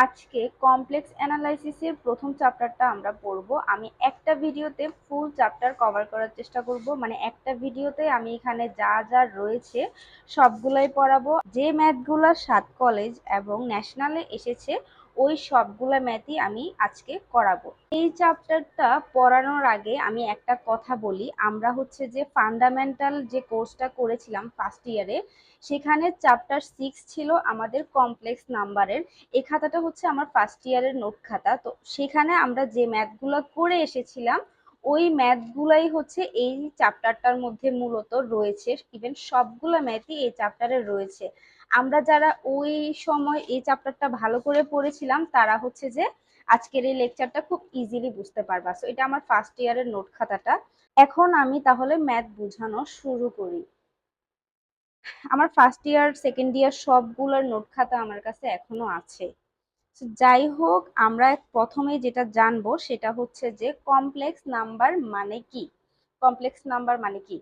আজকে কমপ্লেক্স অ্যানালাইসিসের প্রথম চ্যাপ্টারটা আমরা পড়ব। আমি একটা ভিডিওতে ফুল চ্যাপ্টার কভার করার চেষ্টা করব, মানে একটা ভিডিওতে আমি এখানে যা যা রয়েছে সবগুলাই পড়াবো। যে ম্যাথগুলো 7 কলেজ এবং ন্যাশনালে এসেছে ওই সবগুলা ম্যাথই আমি আজকে করাবো। এই চ্যাপ্টারটা পড়ানোর আগে আমি একটা কথা বলি, আমরা হচ্ছে যে ফান্ডামেন্টাল যে কোর্সটা করেছিলাম ফার্স্ট ইয়ারে, সেখানে চ্যাপ্টার 6 ছিল আমাদের কমপ্লেক্স নাম্বারের। এই খাতাটা হচ্ছে আমার ফার্স্ট ইয়ারের নোট খাতা। তো সেখানে আমরা যে ম্যাথগুলো করে এসেছিলাম ওই ম্যাথগুলাই হচ্ছে এই চ্যাপ্টারটার মধ্যে মূলত রয়েছে। ইভেন সবগুলো ম্যাথই এই চ্যাপ্টারে রয়েছে। আমরা যারা ওই সময় এই চ্যাপ্টারটা ভালো করে পড়েছিলাম তারা হচ্ছে যে আজকের এই লেকচারটা খুব ইজিলি বুঝতে পারবা। সো এটা আমার ফার্স্ট ইয়ারের নোট খাতাটা। এখন আমি তাহলে ম্যাথ বোঝানো শুরু করি। আমার ফার্স্ট ইয়ার সেকেন্ড ইয়ার সবগুলোর নোট খাতা আমার কাছে এখনো আছে। যাই হোক, আমরা প্রথমে যেটা জানবো সেটা হচ্ছে যে কমপ্লেক্স নাম্বার মানে কি। কমপ্লেক্স নাম্বার মানে কি,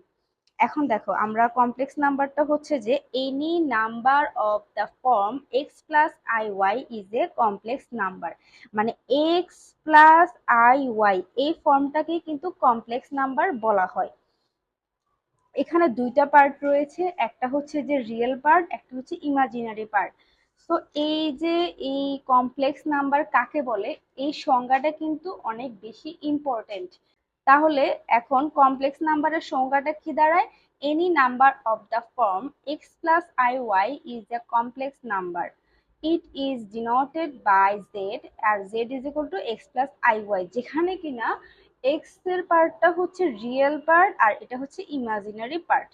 এখন দেখো আমরা কমপ্লেক্স নাম্বারটা হচ্ছে যে any number of the form x plus i y is a complex number. মানে এক্স প্লাস আই ওয়াই এই ফর্মটাকে কিন্তু কমপ্লেক্স নাম্বার বলা হয়। এখানে দুইটা পার্ট রয়েছে, একটা হচ্ছে যে রিয়েল পার্ট, একটা হচ্ছে ইমাজিনারি পার্ট। তো এই যে এই কমপ্লেক্স নাম্বার কাকে বলে এই সংজ্ঞাটা কিন্তু অনেক বেশি ইম্পর্টেন্ট। তাহলে এখন কমপ্লেক্স নাম্বারের সংজ্ঞাটা কি দাঁড়ায়? Any number of the form x plus i y is a complex number. It is denoted by z, আর z is equal to x plus i y, যেখানে কিনা এক্স এর পার্টটা হচ্ছে রিয়েল পার্ট আর এটা হচ্ছে ইমাজিনারি পার্ট,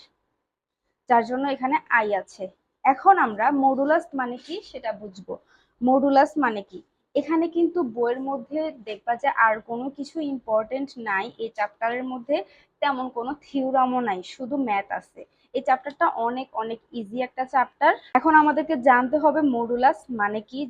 যার জন্য এখানে আই আছে। এখন আমরা মডুলাস মানে কি সেটা বুঝবো। মডুলাস মানে কি, এখানে কিন্তু বইয়ের মধ্যে দেখবা যে আর কোনো কিছু ইম্পর্টেন্ট নাই এই চ্যাপ্টারের মধ্যে, তেমন কোনো থিওরামও নাই, শুধু ম্যাথ আছে। এই চ্যাপ্টারটা অনেক অনেক ইজি একটা চ্যাপ্টার। এখন আমাদেরকে জানতে হবে মডুলাস মানে কি।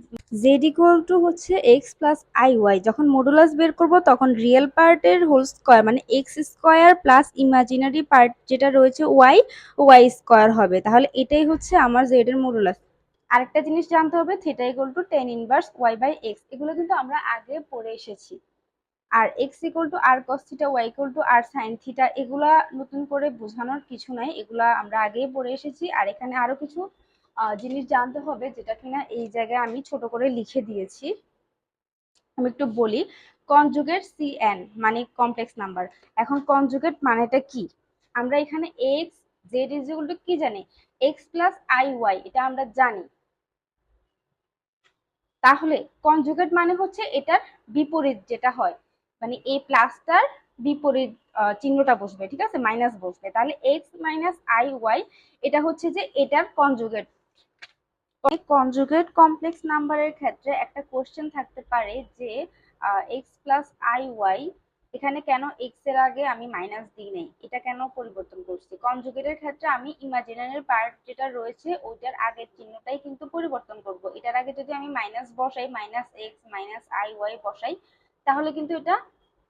জেড ইকুয়াল টু হচ্ছে এক্স প্লাস আই ওয়াই, যখন মডুলাস বের করব তখন রিয়েল পার্টের হোল স্কোয়ার মানে x square plus imaginary part যেটা রয়েছে ওয়াই, ওয়াই স্কোয়ার হবে। তাহলে এটাই হচ্ছে আমার জেড এর মডুলাস। আরেকটা জিনিস জানতে হবে, theta equal to tan inverse y by x, এগুলো কিন্তু আমরা আগে পড়ে এসেছি। আর x equal to r cos theta, y equal to r sine theta, এগুলা নতুন করে বোঝানোর কিছু নাই, এগুলা আমরা আগেই পড়ে এসেছি। আর এখানে আরো কিছু জিনিস জানতে হবে যেটা কিনা এই জায়গায় আমি ছোট করে লিখে দিয়েছি। আমি একটু বলি, কনজুগেট সিএন মানে কমপ্লেক্স নাম্বার। এখন কনজুগেট মানেটা কি, আমরা এখানে x Z is equal two কি জানি, এক্স প্লাস আই ওয়াই, এটা আমরা জানি। তাহলে কনজুগেট মানে হচ্ছে এটার বিপরীত যেটা হয়, মানে এই প্লাসটার বিপরীত চিহ্নটা বসবে, ঠিক আছে, মাইনাস বসবে। তাহলে এক্স মাইনাস আই ওয়াই এটা হচ্ছে যে এটার কনজুগেট। কনজুগেট কমপ্লেক্স নাম্বারের ক্ষেত্রে একটা কোশ্চেন থাকতে পারে যে এক্স প্লাস আই ওয়াই, এখানে কেন এক্স এর আগে আমি মাইনাস দিই নাই, এটা কেন পরিবর্তন করছি। কনজুগেটের ক্ষেত্রে আমি ইমাজিনারি পার্ট যেটা রয়েছে ওইটার আগের চিহ্নটাই কিন্তু পরিবর্তন করব। এটার আগে যদি আমি মাইনাস বসাই, minus x minus I y বসাই, তাহলে কিন্তু এটা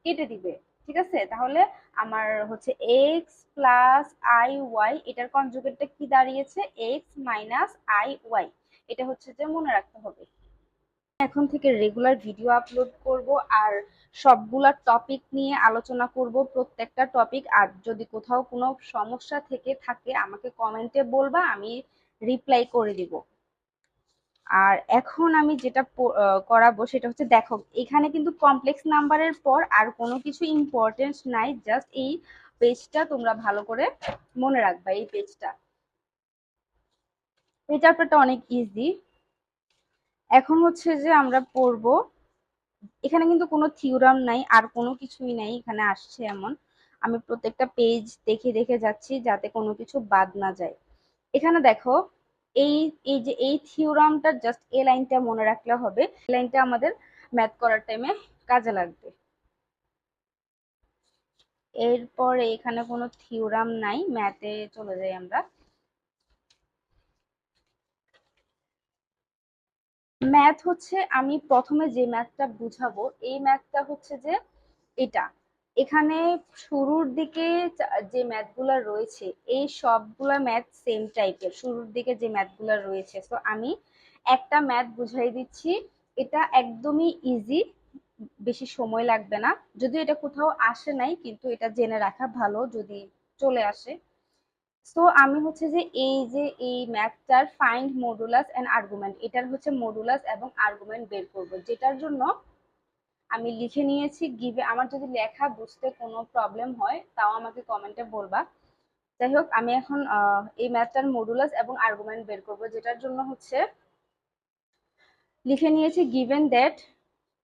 কেটে দিবে, ঠিক আছে। তাহলে আমার হচ্ছে এক্স প্লাস আই ওয়াই এটার কনজুগেটটা কি দাঁড়িয়েছে, এক্স মাইনাস আই ওয়াই। এটা হচ্ছে যে মনে রাখতে হবে। এখন থেকে রেগুলার ভিডিও আপলোড করব আর সবগুলা টপিক নিয়ে আলোচনা করব, প্রত্যেকটা টপিক। আর যদি কোথাও কোনো সমস্যা থেকে থাকে আমাকে কমেন্টে বলবা, আমি রিপ্লাই করে দিব। আর এখন আমি যেটা করাবো সেটা হচ্ছে, দেখো এখানে কিন্তু কমপ্লেক্স নাম্বারের পর আর কোনো কিছু ইম্পর্টেন্স নাই, জাস্ট এই পেজটা তোমরা ভালো করে মনে রাখবা। এই পেজটা, এই চ্যাপ্টারটা অনেক ইজি। এখন হচ্ছে যে আমরা পড়বো, এখানে কিন্তু কোনো থিওরাম নাই আর কোনো কিছুই নাই এখানে আসছে এমন। আমি প্রত্যেকটা পেজ দেখে দেখে যাচ্ছি যাতে কোনো কিছু বাদ না যায়। এখানে দেখো, এই এই যে এই থিওরামটা জাস্ট এই লাইনটা মনে রাখলে হবে, এই লাইনটা আমাদের ম্যাথ করার টাইমে কাজে লাগবে। এরপরে এখানে কোনো থিওরাম নাই, ম্যাথে চলে যাই আমরা। ম্যাথ হচ্ছে, আমি প্রথমে যে ম্যাথটা বুঝাবো এই ম্যাথটা হচ্ছে যে এটা, এখানে শুরুর দিকে যে ম্যাথগুলা রয়েছে এই সবগুলা ম্যাথ সেম টাইপের, শুরুর দিকে যে ম্যাথগুলা রয়েছে। তো আমি একটা ম্যাথ বুঝাই দিচ্ছি, এটা একদমই ইজি, বেশি সময় লাগবে না। যদিও এটা কোথাও আসে নাই, কিন্তু এটা জেনে রাখা ভালো যদি চলে আসে। সো আমি হচ্ছে যে এই ম্যাথটার ফাইন্ড মডুলাস এন্ড আর্গুমেন্ট, এটার হচ্ছে মডুলাস এবং আর্গুমেন্ট বের করব, যেটার জন্য আমি লিখে নিয়েছি গিভে। আমার যদি লেখা বুঝতে কোনো প্রবলেম হয় তাও আমাকে কমেন্টে বলবা। যাই হোক, আমি এখন এই ম্যাথটার মডুলাস এবং আর্গুমেন্ট বের করব, যেটার জন্য হচ্ছে লিখে নিয়েছি গিভেন দ্যাট।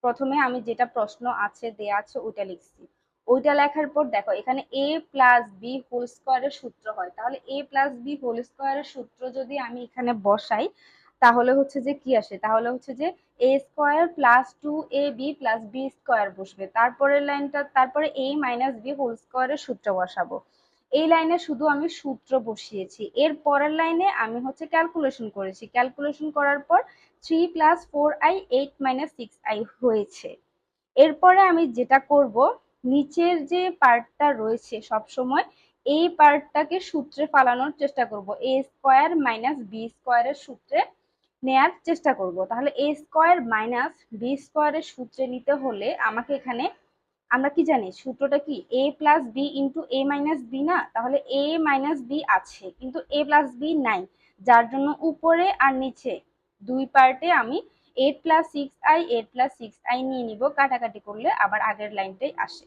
প্রথমে আমি যেটা প্রশ্ন আছে দেয়া আছে ওইটা লিখছি। ওইটা লেখার পর দেখো এখানে a প্লাস বি হোল স্কোয়ারের সূত্র হয়, তাহলে a প্লাস বি হোল স্কোয়ারের সূত্র যদি আমি এখানে বসাই তাহলে হচ্ছে যে কি আসে, তাহলে হচ্ছে যে a square plus 2ab plus b square বসবে। তারপরের লাইনটা, তারপরে a মাইনাস বি হোল স্কোয়ারের সূত্র বসাবো। এই লাইনে শুধু আমি সূত্র বসিয়েছি। এর পরের লাইনে আমি হচ্ছে ক্যালকুলেশন করেছি। ক্যালকুলেশন করার পর 3 প্লাস 4i 8 মাইনাস 6i হয়েছে। এরপরে আমি যেটা করব, নিচের যে পার্টটা রয়েছে সব সময় এই পার্টটাকে সূত্রে ফালানোর চেষ্টা করব, a স্কোয়ার মাইনাস বি স্কোয়ারের সূত্রে নেয়ার চেষ্টা করব। তাহলে a স্কোয়ার মাইনাস বি স্কোয়ারের সূত্রে নিতে হলে আমাকে এখানে, আমরা কি জানি সূত্রটা কি, a plus b into a minus b না, তাহলে a মাইনাস বি আছে কিন্তু a প্লাস বি নাই, যার জন্য উপরে আর নিচে দুই পার্টে আমি 8 প্লাস 6i 8 প্লাস 6i নিয়ে নিব, কাটাকাটি করলে আবার আগের লাইনটাই আসে।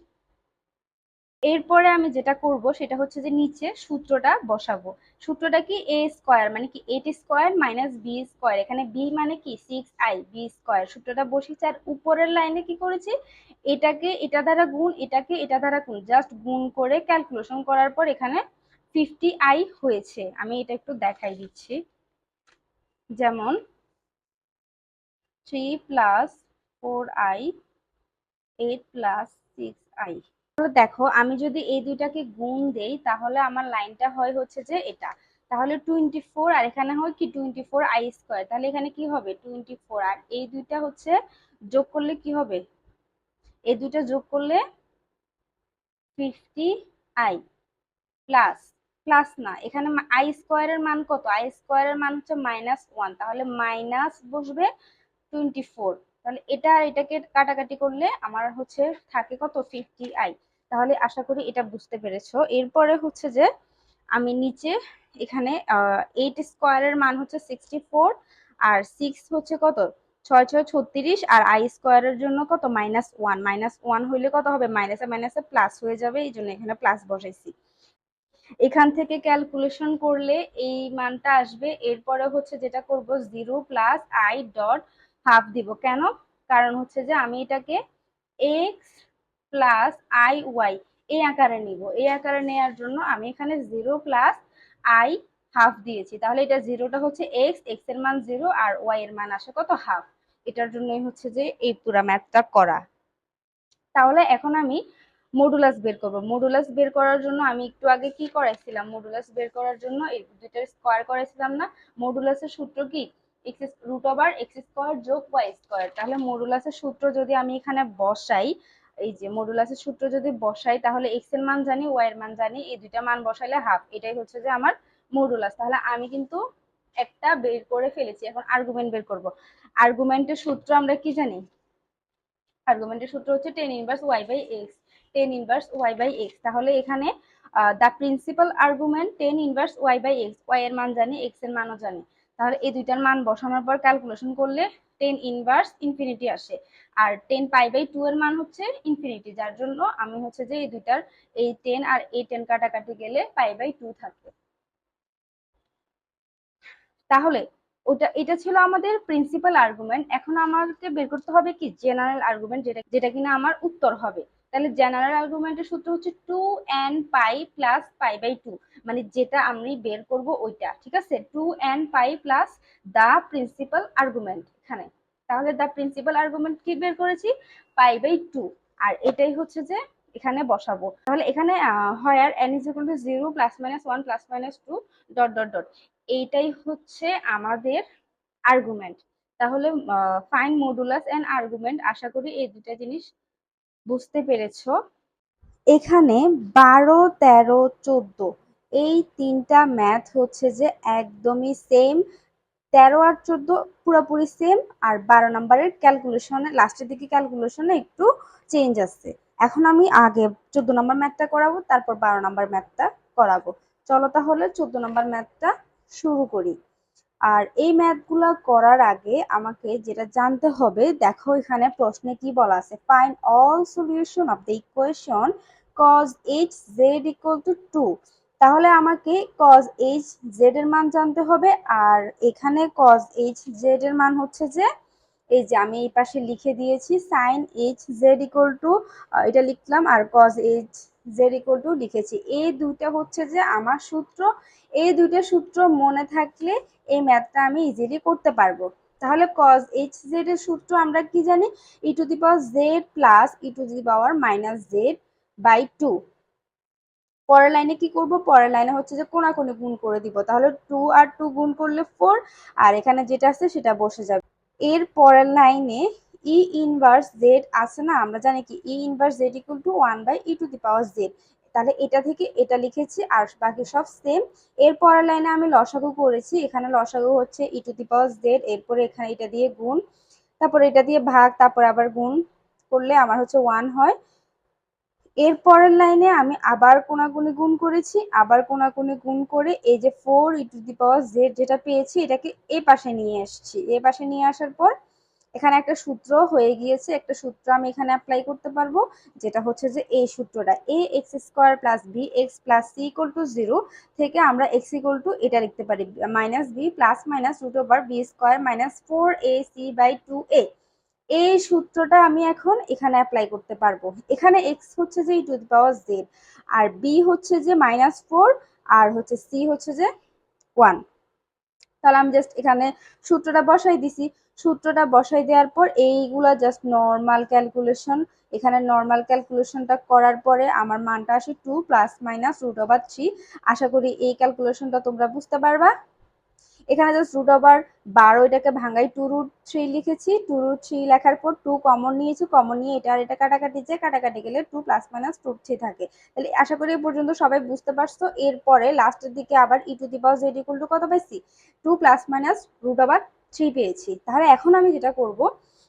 এরপরে আমি যেটা করব সেটা হচ্ছে যে নিচে সূত্রটা বসাবো। সূত্রটা কি, a স্কোয়ার মানে কি 8 স্কোয়ার মাইনাস বি স্কোয়ার, এখানে b মানে কি 6i বি স্কোয়ার, সূত্রটা বসিয়েছি। আর উপরের লাইনে কি করেছি, এটাকে এটা দ্বারা গুণ, এটাকে এটা দ্বারা গুণ, জাস্ট গুণ করে ক্যালকুলেশন করার পর এখানে 50i হয়েছে। আমি এটা একটু দেখাই দিচ্ছি, যেমন 3 প্লাস 4i 8 প্লাস 6i। দেখো আমি যদি এই দুইটাকে গুণ দেই তাহলে আমার লাইনটা হয় হচ্ছে যে এটা, তাহলে 24 আর এখানে হয় কি 24i স্কোয়ার, তাহলে এখানে কি হবে 24, আর এই দুইটা হচ্ছে যোগ করলে কি হবে, এই দুইটা যোগ করলে 50i প্লাস, প্লাস না এখানে আই স্কোয়ারের মান কত, আই স্কোয়ারের মান হচ্ছে -1, তাহলে মাইনাস বসবে 24। তাহলে এটা এটাকে কাটাকাটি করলে আমার হচ্ছে থাকে কত 50i। তাহলে আশা করি এটা বুঝতে পেরেছো। এরপরে হচ্ছে যে আমি নিচে এখানে 8 স্কোয়ারের মান হচ্ছে 64, আর 6 হচ্ছে কত 6 6 36, আর আই স্কোয়ারের জন্য কত -1, -1 হইলে কত হবে, মাইনাসে মাইনাসে প্লাস হয়ে যাবে, এই জন্য এখানে প্লাস বসাইছি। এখান থেকে ক্যালকুলেশন করলে এই মানটা আসবে। এরপরে হচ্ছে যেটা করব 0 প্লাস আই ডট হাফ দিব, কেন, কারণ হচ্ছে যে আমি এটাকে এক্স প্লাস আই ওয়াই এই আকারে নিব, এই আকারে নেওয়ার জন্য আমি এখানে 0 প্লাস আই হাফ দিয়েছি। তাহলে এটা জিরোটা হচ্ছে এক্স, এক্স এর মান 0 আর ওয়াই এর মান আসে কত হাফ। এটার জন্যই হচ্ছে যে এই পুরা ম্যাথটা করা। তাহলে এখন আমি মডুলাস বের করব। মডুলাস বের করার জন্য আমি একটু আগে কি করাইছিলাম, মডুলাস বের করার জন্য এই দুইটার স্কয়ার করাইছিলাম না। মডুলাসের সূত্র কি, x root over x square যোগ ওয়াই স্কয়ার। তাহলে মডুলাসের সূত্র যদি আমি এখানে বসাই, এই যে মডুলাসের সূত্র যদি বসাই তাহলে এক্স এর মান জানি ওয়াই এর মান জানি, এই দুইটা মান বসাইলে হাফ, এটাই হচ্ছে যে আমার মডুলাস। তাহলে আমি কিন্তু একটা বের করে ফেলেছি, এখন আর্গুমেন্ট বের করব। আর্গুমেন্টের সূত্র আমরা কি জানি, আর্গুমেন্টের সূত্র হচ্ছে tan inverse y by x, tan inverse y by x. তাহলে এখানে the principal argument tan inverse y by x, y এর মান জানি এক্স এর মানও জানি। তাহলে এই দুইটার মান বসানোর পর ক্যালকুলেশন করলে টেন ইনভার্স ইনফিনিটি আসে, আর টেন পাই বাই টু এর মান হচ্ছে ইনফিনিটি, যার জন্য আমি হচ্ছে যে এই দুইটার এই টেন আর এই টেন কাটাকাটি গেলে পাই বাই টু থাকবে। তাহলে ওটা, এটা ছিল আমাদের প্রিন্সিপাল আর্গুমেন্ট। এখন আমাকে বের করতে হবে কি জেনারেল আর্গুমেন্ট, যেটা যেটা কিনা আমার উত্তর হবে। তাহলে জেনারেল আর্গুমেন্টের সূত্র হচ্ছে 2n pi plus pi by two, মানে যেটা আমি বের করব ওইটা, ঠিক আছে, 2n pi plus the principal argument এখানে। তাহলে দা প্রিন্সিপাল আর্গুমেন্ট কি বের করেছি, পাই বাই টু, আর এটাই হচ্ছে যে এখানে বসাবো। তাহলে এখানে হয় আর n is equal to 0 plus minus 1 plus minus 2 dot dot dot, এইটাই হচ্ছে আমাদের আর্গুমেন্ট। তাহলে ফাইন মডুলাস এন্ড আর্গুমেন্ট, আশা করি এই দুটা জিনিস বুঝতে পেরেছো। এখানে 12 13 14 এই তিনটা ম্যাথ হচ্ছে যে একদমই সেম, 13 আর 14 পুরোপুরি সেম, আর 12 নম্বরের ক্যালকুলেশনে লাস্টের দিকে ক্যালকুলেশনে একটু চেঞ্জ আসছে। এখন আমি আগে 14 নম্বর ম্যাথটা করাবো, তারপর 12 নম্বর ম্যাথটা করাবো। চলো তাহলে 14 নম্বর ম্যাথটা শুরু করি। আর এই ম্যাথগুলো করার আগে আমাকে যেটা জানতে হবে, দেখো এখানে প্রশ্নে কি বলা আছে, find all solution of the equation cos h z = 2। তাহলে আমাকে cos h z এর মান জানতে হবে, আর এখানে cos h z এর মান হচ্ছে যে এই যে আমি এই পাশে লিখে দিয়েছি sin h z এটা লিখলাম, আর cos h z লিখেছি। এই দুইটা হচ্ছে যে আমার সূত্র। এই দুইটা সূত্র মনে থাকলে এই ম্যাথটা আমি ইজিলি করতে পারবো। তাহলে cos h z এর সূত্র আমরা কি জানি, e⁻z+e⁻−z/2। পরের লাইনে কি করব, পরের লাইনে হচ্ছে যে কোনাকুনি গুণ করে দিব। তাহলে 2 আর 2 গুণ করলে 4, আর এখানে যেটা আছে সেটা বসে যাবে। এর পরের লাইনে ই ইনভার্স জেড আছে না, আমরা জানি কি ই ইনভার্স জেড = 1/e⁻z। তাহলে এটা থেকে এটা লিখেছি, আর বাকি সব সেম। এর পরের লাইনে আমি লসাগু করেছি, এখানে লসাগু হচ্ছে e⁻z, এরপরে এখানে এটা দিয়ে গুণ, তারপরে এটা দিয়ে ভাগ, তারপরে আবার গুণ করলে আমার হচ্ছে 1 হয়। এর পরের লাইনে আমি আবার কোনাকুনি গুণ করেছি, আবার কোনাকুনি গুণ করে এই যে 4e⁻z যেটা পেয়েছি এটাকে এই পাশে নিয়ে এসেছি। এই পাশে নিয়ে আসার পর এখানে একটা সূত্র হয়ে গিয়েছে, একটা সূত্র আমি এখানে অ্যাপ্লাই করতে পারবো, যেটা হচ্ছে যে এই সূত্রটা ax² + bx + c = 0 থেকে আমরা x = এটা লিখতে পারি -b +−√b² - 4ac/2a। এই সূত্রটা আমি এখন এখানে অ্যাপ্লাই করতে পারবো। এখানে x হচ্ছে যে e⁻z, আর b হচ্ছে যে -4, আর হচ্ছে c হচ্ছে যে 1। তাহলে আমি জাস্ট এখানে সূত্রটা বসাই দিছি। সূত্রটা বসাই দেওয়ার পর এইগুলা জাস্ট নর্মাল ক্যালকুলেশন। এখানে নর্মাল ক্যালকুলেশনটা করার পরে আমার মানটা আসে 2 +−√3। আশা করি এই ক্যালকুলেশনটা তোমরা বুঝতে পারবা। এখানে জাস্ট √12 এটাকে ভাঙাই 2√3 লিখেছি। 2√3 লেখার পর 2 কমন নিয়েছি, কমন নিয়ে এটা আর এটা কাটাকাটি যায়, কাটাকাটি গেলে 2 +−√3 থাকে। তাহলে আশা করি এই পর্যন্ত সবাই বুঝতে পারছো। এরপরে লাস্টের দিকে আবার e⁻z = কত পাইছি, 2 +−√3 পেয়েছি। তাহলে এখন আমি যেটা করব,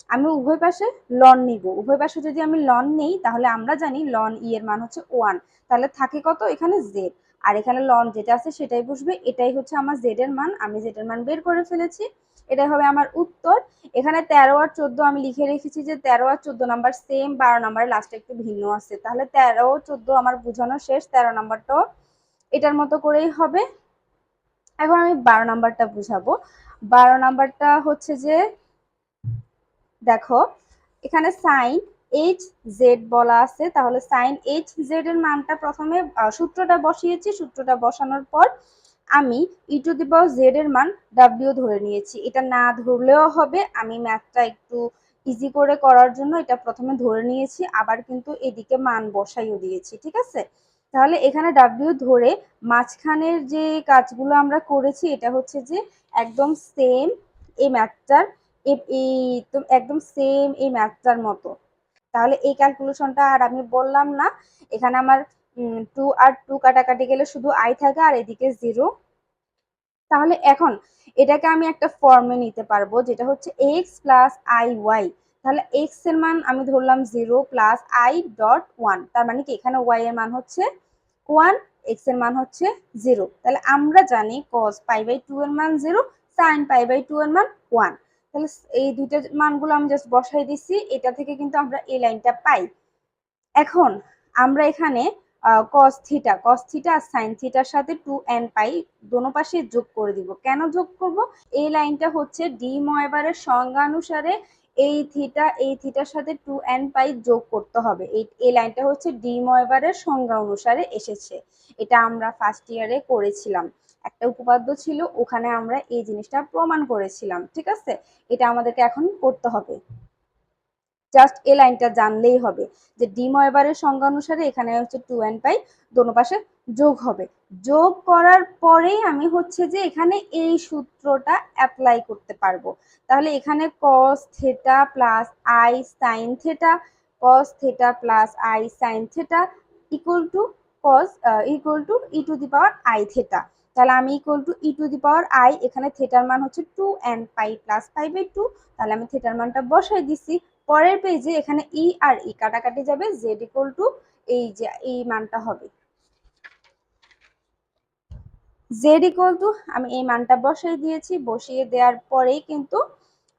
আমি উভয় পাশে লন নিব। উভয় পাশে যদি আমি লন নেই, তাহলে আমরা জানি লন ই এর মান হচ্ছে 1। তাহলে থাকে কত, এখানে z, আর এখানে লন যেটা আছে সেটাই বসবে। এটাই হচ্ছে আমার জেড এর মান, আমি জেড এর মান বের করে ফেলেছি। এটাই হবে আমার উত্তর। এখানে 13 আর 14 আমি লিখে রেখেছি যে 13 আর 14 নাম্বার সেম, 12 নাম্বারের লাস্টে একটু ভিন্ন আছে। তাহলে 13 ও 14 আমার বোঝানো শেষ, 13 নাম্বারটাও এটার মতো করেই হবে। এখন আমি 12 নাম্বারটা বুঝাবো। 12 নাম্বারটা হচ্ছে যে দেখো এখানে সাইন এইচ জেড বলা আছে, তাহলে সাইন এইচ জেড এর মানটা প্রথমে সূত্রটা বসিয়েছি। সূত্রটা বসানোর পর আমি e⁻z এর মান w ধরে নিয়েছি। এটা না ধরলেও হবে, আমি ম্যাথটা একটু ইজি করে করার জন্য এটা প্রথমে ধরে নিয়েছি, আবার কিন্তু এদিকে মান বসাইও দিয়েছি। ঠিক আছে, তাহলে এখানে w ধরে মাঝখানের যে কাজগুলো আমরা করেছি এটা হচ্ছে যে একদম সেম এই ম্যাথটার, একদম সেম এই ম্যাথটার মতো। তাহলে এই ক্যালকুলেশনটা আর আমি বললাম না। এখানে আমার 2 আর 2 কাটাকাটি গেলে শুধু i থাকে, আর এদিকে 0। তাহলে এখন এটাকে আমি একটা ফর্মে নিতে পারবো, যেটা হচ্ছে x + iy। তাহলে x এর মান আমি ধরলাম 0 + i.1, তার মানে কি এখানে y এর মান হচ্ছে 1, x এর মান হচ্ছে 0। তাহলে আমরা জানি cos π/2 এর মান 0, sin π/2 এর মান 1। তাহলে এই দুইটা মানগুলো আমি জাস্ট বসাই দিছি, এটা থেকে কিন্তু আমরা এই লাইনটা পাই। এখন আমরা এখানে cos থিটা আর sin থিটার সাথে 2n পাই, দোনো পাশে যোগ করে দিব। কেন যোগ করব, এই লাইনটা হচ্ছে ডি ময়বারের সংজ্ঞা অনুসারে এই থিটার সাথে 2n পাই যোগ করতে হবে। এই লাইনটা হচ্ছে ডি ময়বারের সংজ্ঞা অনুসারে এসেছে। এটা আমরা ফার্স্ট ইয়ারে করেছিলাম, একটা উপপাদ্য ছিল, ওখানে আমরা এই জিনিসটা প্রমাণ করেছিলাম। ঠিক আছে, এটা আমাদেরকে এখন করতে হবে। জাস্ট এই লাইনটা জানলেই হবে যে ডি ময়বারের সংজ্ঞা অনুসারে এখানে হচ্ছে 2n পাই দোনো পাশে যোগ হবে। যোগ করার পরেই আমি হচ্ছে যে এখানে এই সূত্রটা অ্যাপ্লাই করতে পারবো। তাহলে এখানে cos theta plus i sin theta, cos theta plus i sin theta equal two e⁻i theta. তাহলে আমি equal to E two the power I, এখানে থেটার মান হচ্ছে 2n pi plus pi by 2, তাহলে আমি থেটার মানটা বসাই দিছি। পরের পেজে এখানে ই আর ই কাটাকাটি যাবে, জেড ইকুয়াল টু এই যে এই মানটা হবে, জেড ইকুয়াল টু আমি এই মানটা বসাই দিয়েছি। বসিয়ে দেওয়ার পরেই কিন্তু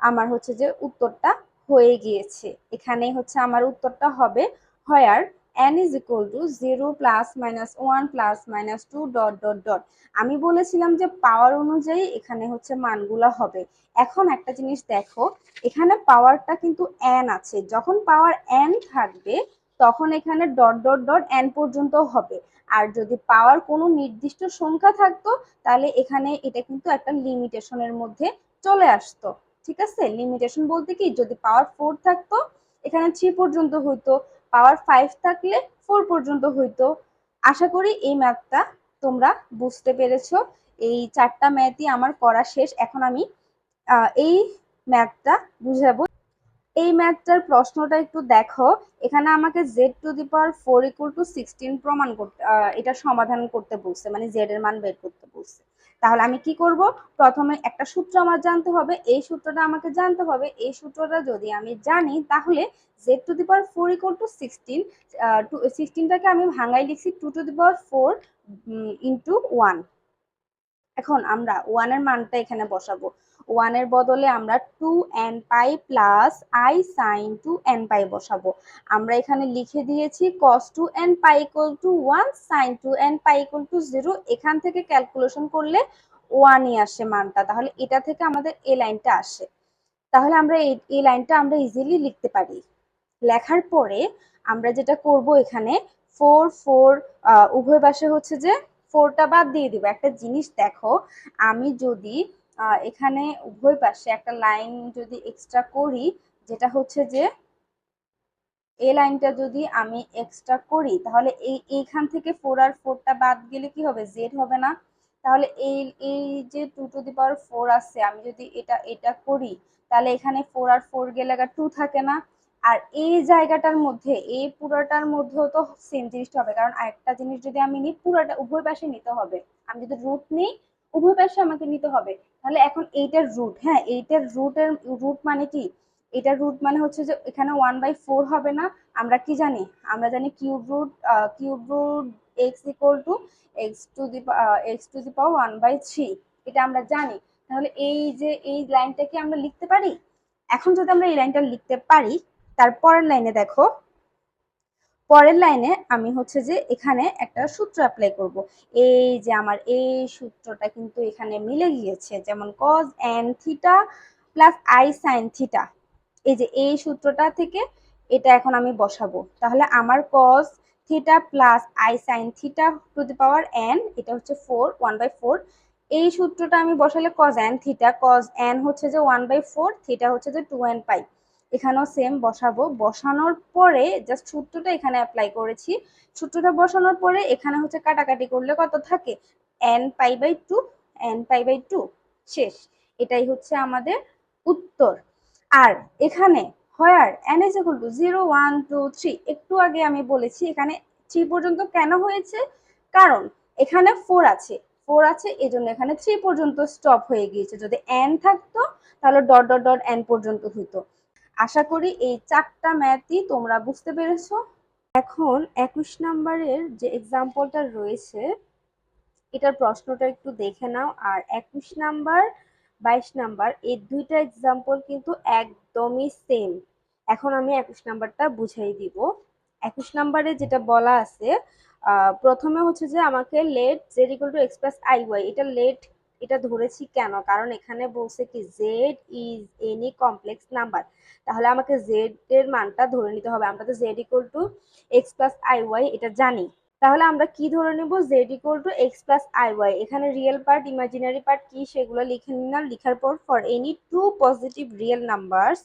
আমার হচ্ছে যে উত্তরটা হয়ে গিয়েছে। এখানে হচ্ছে আমার উত্তরটা হবে হোয়ার n is equal to 0 plus minus 1 plus minus 2 dot dot dot. আমি বলেছিলাম যে পাওয়ার অনুযায়ী এখানে হচ্ছে মানগুলো হবে। এখন একটা জিনিস দেখো, এখানে পাওয়ারটা কিন্তু n আছে, যখন পাওয়ার n থাকবে তখন এখানে ডট ডট ডট n পর্যন্ত হবে। আর যদি পাওয়ার কোনো নির্দিষ্ট সংখ্যা থাকতো তাহলে এখানে এটা কিন্তু একটা লিমিটেশনের মধ্যে চলে আসতো। ঠিক আছে, লিমিটেশন বলতে কি, যদি পাওয়ার 4 থাকতো এখানে 3 পর্যন্ত হইতো, পাওয়ার 5 থাকলে 4 পর্যন্ত হইতো। আশা করি এই ম্যাথটা তোমরা বুঝতে পেরেছো। এই 4টা ম্যাথই আমার করা শেষ। এখন আমি এই ম্যাথটা বুঝাবো। এই ম্যাথটার প্রশ্নটা একটু দেখো, এখানে আমাকে Z two the power 4 equal to 16 প্রমাণ করতে, এটা সমাধান করতে বলছে, মানে জেড এর মান বের করতে বলছে। তাহলে আমি কি করব, প্রথমে একটা সূত্র আমার জানতে হবে, এই সূত্রটা আমাকে জানতে হবে। এই সূত্রটা যদি আমি জানি তাহলে Z two the power 4 equal to 16, 16টাকে আমি ভাঙাই লিখছি 2 টু দি পাওয়ার 4 ইন্টু 1। এখন আমরা 1 এর মানটা এখানে বসাবো। 1 এর বদলে আমরা 2n pi plus i sin 2n পাই বসাবো। আমরা এখানে লিখে দিয়েছি cos 2n pi equal to 1, sin 2n pi equal to 0। এখান থেকে ক্যালকুলেশন করলে 1ই আসে মানটা, তাহলে এটা থেকে আমাদের এই লাইনটা আসে। তাহলে আমরা এই লাইনটা আমরা ইজিলি লিখতে পারি। লেখার পরে আমরা যেটা করব, এখানে 4 4 উভয় পাশে হচ্ছে যে 4টা বাদ দিয়ে দিব। একটা জিনিস দেখো, আমি যদি এখানে উভয় পাশে একটা লাইন যদি এক্সট্রা করি, যেটা হচ্ছে যে এই লাইনটা যদি আমি এক্সট্রা করি তাহলে এইখান থেকে 4 আর 4টা বাদ গেলে কি হবে, জেড হবে না। তাহলে এই এই যে 2 টু দি পাওয়ার 4 আছে, আমি যদি এটা করি তাহলে এখানে 4 আর 4 গেলে 2 থাকে না। আর এই জায়গাটার মধ্যে, এই পুরোটার মধ্যেও তো সেম জিনিসটা হবে, কারণ আরেকটা জিনিস যদি আমি নিই, পুরোটা উভয় পাশে নিতে হবে। আমি যদি রুট নিই উভয় পাশে আমাকে নিতে হবে। তাহলে এখন এইটার রুট, হ্যাঁ এইটার রুট মানে কি, এটার রুট মানে হচ্ছে যে এখানে 1/4 হবে না। আমরা কি জানি, আমরা জানি cube root x equal to x to the power 1/3, এটা আমরা জানি। তাহলে এই যে এই লাইনটাকে আমরা লিখতে পারি। এখন যদি আমরা এই লাইনটা লিখতে পারি, তারপরের লাইনে দেখো, পরের লাইনে আমি হচ্ছে যে এখানে একটা সূত্র অ্যাপ্লাই করব। এই যে আমার এই সূত্রটা কিন্তু এখানে মিলে গিয়েছে, যেমন cos n theta plus i sin theta. এই যে এই সূত্রটা থেকে এটা এখন আমি বসাবো। তাহলে আমার cos theta plus i sin theta two the power n, এটা হচ্ছে 4 1/4। এই সূত্রটা আমি বসালে cos n theta, cos n হচ্ছে যে 1/4, থিটা হচ্ছে যে 2n পাই। এখানেও সেম বসাবো। বসানোর পরে জাস্ট সূত্রটা এখানে অ্যাপ্লাই করেছি। সূত্রটা বসানোর পরে এখানে হচ্ছে কাটাকাটি করলে কত থাকে, n pi by 2, n pi by 2, শেষ। এটাই হচ্ছে আমাদের উত্তর। আর এখানে where n is equal to 0 1 2 3, একটু আগে আমি বলেছি এখানে 3 পর্যন্ত কেন হয়েছে, কারণ এখানে 4 আছে, 4 আছে এজন্য এখানে 3 পর্যন্ত স্টপ হয়ে গিয়েছে। যদি n থাকতো তাহলে ডট ডট ডট n পর্যন্ত হইতো। আশা করি এই 4টা ম্যাথই তোমরা বুঝতে পেরেছো। এখন 21 নাম্বারের যে এক্সাম্পলটা রয়েছে এটার প্রশ্নটা একটু দেখে নাও। আর 21 নাম্বার 22 নাম্বার এই দুইটা এক্সাম্পল কিন্তু একদমই সেম। এখন আমি 21 নাম্বারটা বুঝাই দিব। 21 নাম্বারে যেটা বলা আছে, প্রথমে হচ্ছে যে আমাকে let z equal to x plus i y, এটা লেট এটা ধরেছি কেন, কারণ এখানে বলছে কি z is any complex number. তাহলে আমাকে জেড এর মানটা ধরে নিতে হবে। আমরা তো z equal to x plus i y এটা জানি। তাহলে আমরা কি ধরে নেব, z equal to x plus i y. এখানে রিয়েল পার্ট ইমাজিনারি পার্ট কি সেগুলো লিখে নিলাম। লিখার পর for any two positive real numbers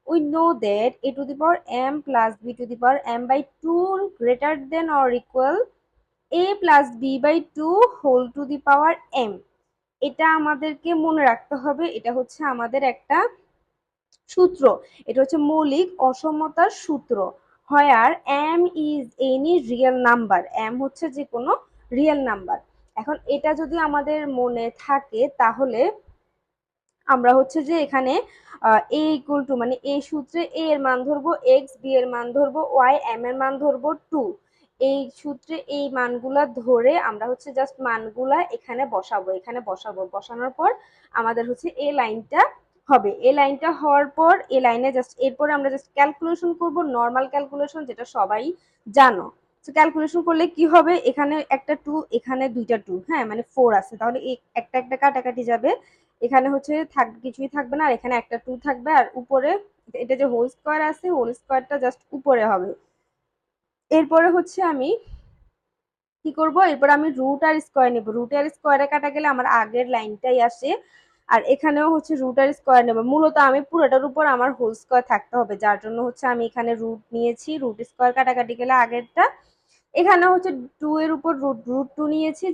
we know that a to the power m plus b to the power m by 2 greater than or equal a plus b by 2 whole to the power m। এটা আমাদেরকে মনে রাখতে হবে, এটা হচ্ছে আমাদের একটা সূত্র, এটা হচ্ছে মৌলিক অসমতার সূত্র। হোয়ার m is any real number, m হচ্ছে যে কোনো রিয়েল নাম্বার। এখন এটা যদি আমাদের মনে থাকে তাহলে আমরা হচ্ছে যে এখানে এ ইকুয়াল টু মানে এই সূত্রে এ এর মান ধরবো এক্স, বি এর মান ধরবো ওয়াই, এম এর মান ধরবো 2। এই সূত্রে এই মানগুলা ধরে আমরা হচ্ছে জাস্ট মানগুলা এখানে বসাবো, বসানোর পর আমাদের হচ্ছে এই লাইনটা হবে। এই লাইনটা হওয়ার পর এই লাইনে জাস্ট এরপরে আমরা জাস্ট ক্যালকুলেশন করব, নর্মাল ক্যালকুলেশন যেটা সবাই জানো। তো ক্যালকুলেশন করলে কি হবে, এখানে একটা 2 এখানে দুইটা 2, হ্যাঁ মানে 4 আছে, তাহলে একটা একটা কাটাকাটি যাবে, এখানে হচ্ছে কিছুই থাকবে না, আর এখানে একটা 2 থাকবে, আর উপরে এটা যে হোল স্কোয়ার আছে হোল স্কোয়ারটা জাস্ট উপরে হবে। এরপরে হচ্ছে আমি কি করব, এরপর আমি রুট আর স্কোয়ার নেব, রুট আর স্কোয়ারে কাটা গেলে আমার আগের লাইনটাই আসে, আর এখানেও হচ্ছে রুট আর স্কোয়ার নেব। মূলত আমি পুরোটার উপর আমার হোল স্কোয়ার থাকতে হবে, যার জন্য হচ্ছে আমি এখানে রুট নিয়েছি, রুট স্কোয়ার কাটাকাটি গেলে আগেরটা, এখানে হচ্ছে 2 এর উপর রুট রুট 2 নিয়েছি,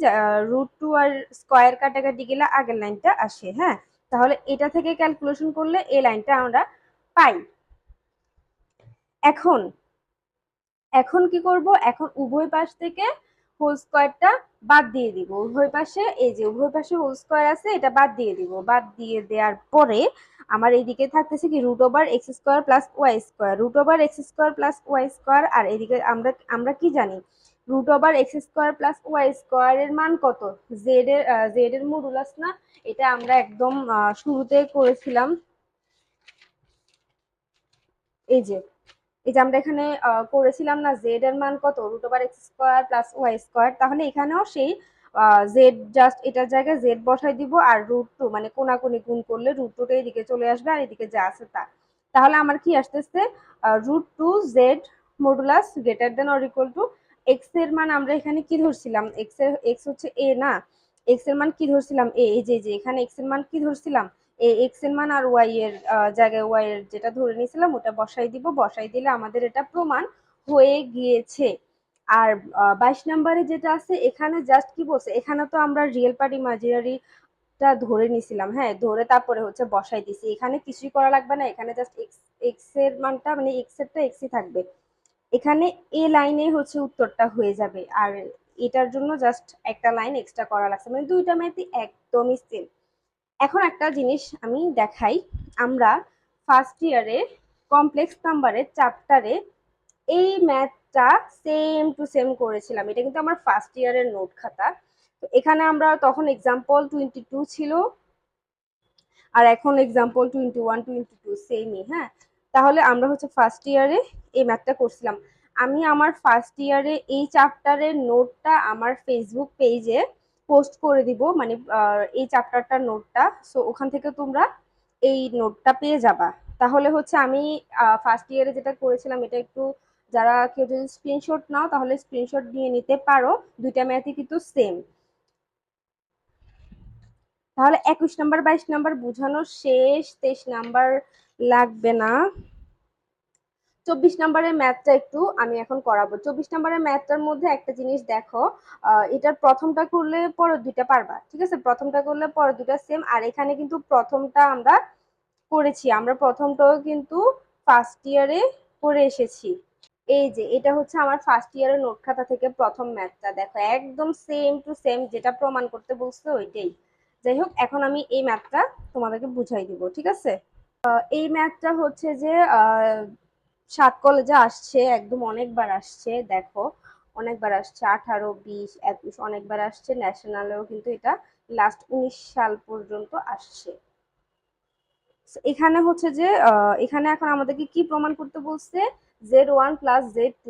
রুট 2 আর স্কোয়ার কাটাকাটি গেলে আগের লাইনটা আসে। হ্যাঁ, তাহলে এটা থেকে ক্যালকুলেশন করলে এই লাইনটা আমরা পাই। এখন এখন কি করব, এখন উভয় পাশ থেকে হোল স্কোয়ারটা বাদ দিয়ে দিব, উভয় পাশে এই যে উভয় পাশে হোল স্কোয়ার আছে এটা বাদ দিয়ে দিব, বাদ দিয়ে দেওয়ার পরে আমার এইদিকে থাকতেছে কি root over x square plus y square, root over x square plus y square, আর এদিকে আমরা আমরা কি জানি, root over x square plus y square এর মান কত, জেড এর মডুলাস না, এটা আমরা একদম শুরুতে করেছিলাম। এই যে এই যে আমরা এখানে করেছিলাম না, জেড এর মান কত, root over x square plus y square, তাহলে এখানেও সেই জেড জাস্ট এটার জায়গায় জেড বসাই দিব, আর রুট 2 মানে কোনাকুনি গুণ করলে রুট 2টা এদিকে চলে আসবে, আর এদিকে যা আছে তা। তাহলে আমার কি আসতেছে, root 2 z modulus greater than or equal to x এর মান আমরা এখানে কি ধরছিলাম, এক্স হচ্ছে এ না, এক্স এর মান কি ধরছিলাম এ, এই যে এখানে এক্স এর মান কি ধরছিলাম এ, এক্স এর মান, আর ওয়াই এর জায়গায় ওয়াই এর যেটা ধরে নিয়েছিলাম ওটা বসাই দিব, বসাই দিলে আমাদের এটা প্রমাণ হয়ে গিয়েছে। আর 22 নম্বরে যেটা আছে এখানে জাস্ট কি বলছে, এখানে তো আমরা রিয়েল পার্ট ইমাজিনারিটা ধরে নিছিলাম, হ্যাঁ ধরে তারপরে হচ্ছে বসাই দিছি, এখানে কিছুই করা লাগবে না, এখানে জাস্ট এক্স এক্স এর মানটা মানে এক্স এরটা এক্সই থাকবে, এখানে এ লাইনে হচ্ছে উত্তরটা হয়ে যাবে, আর এটার জন্য জাস্ট একটা লাইন এক্সট্রা করা লাগছে, মানে দুইটা ম্যাথই একদমই সেম। এখন একটা জিনিস আমি দেখাই, আমরা ফার্স্ট ইয়ারে কমপ্লেক্স নাম্বারের চ্যাপ্টারে এই ম্যাথটা সেম টু সেম করেছিলাম, এটা কিন্তু আমার ফার্স্ট ইয়ারের নোট খাতা। তো এখানে আমরা তখন এক্সাম্পল 22 ছিল, আর এখন এক্সাম্পল 21 22 সেমই। হ্যাঁ, তাহলে আমরা হচ্ছে ফার্স্ট ইয়ারে এই ম্যাথটা করছিলাম। আমি আমার ফার্স্ট ইয়ারে এই চ্যাপ্টারের নোটটা আমার ফেসবুক পেজে পোস্ট করে দিব, মানে এই চ্যাপ্টারটার নোটটা, সো ওখান থেকে তোমরা এই নোটটা পেয়ে যাবা। তাহলে হচ্ছে আমি ফার্স্ট ইয়ারে যেটা করেছিলাম এটা একটু, যারা কেউ যদি স্ক্রিনশট নাও তাহলে স্ক্রিনশট নিয়ে নিতে পারো, দুইটা ম্যাথই কিন্তু সেম। তাহলে 21 নম্বর 22 নম্বর বুঝানো শেষ, 23 নম্বর লাগবে না। 24 নম্বরের ম্যাথটা একটু আমি এখন করাবো। 24 নম্বরের ম্যাথটার মধ্যে একটা জিনিস দেখো, এটার প্রথমটা করলে পরের দুইটা পারবা, ঠিক আছে, প্রথমটা করলে পরের দুটা সেম, আর এখানে কিন্তু প্রথমটা আমরা করেছি, আমরা প্রথমটাও কিন্তু ফার্স্ট ইয়ারে করে এসেছি। এই যে এটা হচ্ছে আমার ফার্স্ট ইয়ারের নোট খাতা থেকে প্রথম ম্যাথটা, দেখো একদম সেম টু সেম, যেটা প্রমাণ করতে বলছে ওইটাই। যাই হোক, এখন আমি এই ম্যাথটা তোমাদেরকে বুঝাই দিব, ঠিক আছে। এই ম্যাথটা হচ্ছে যে সাত কলেজে আসছে, একদম অনেকবার আসছে, দেখো অনেকবার আসছে, 18 20 21 অনেকবার আসছে, ন্যাশনালেও কিন্তু এটা লাস্ট 19 সাল পর্যন্ত আসছে। এখানে হচ্ছে যে এখানে এখন আমাদেরকে কি প্রমাণ করতে বলছে, z1 plus z2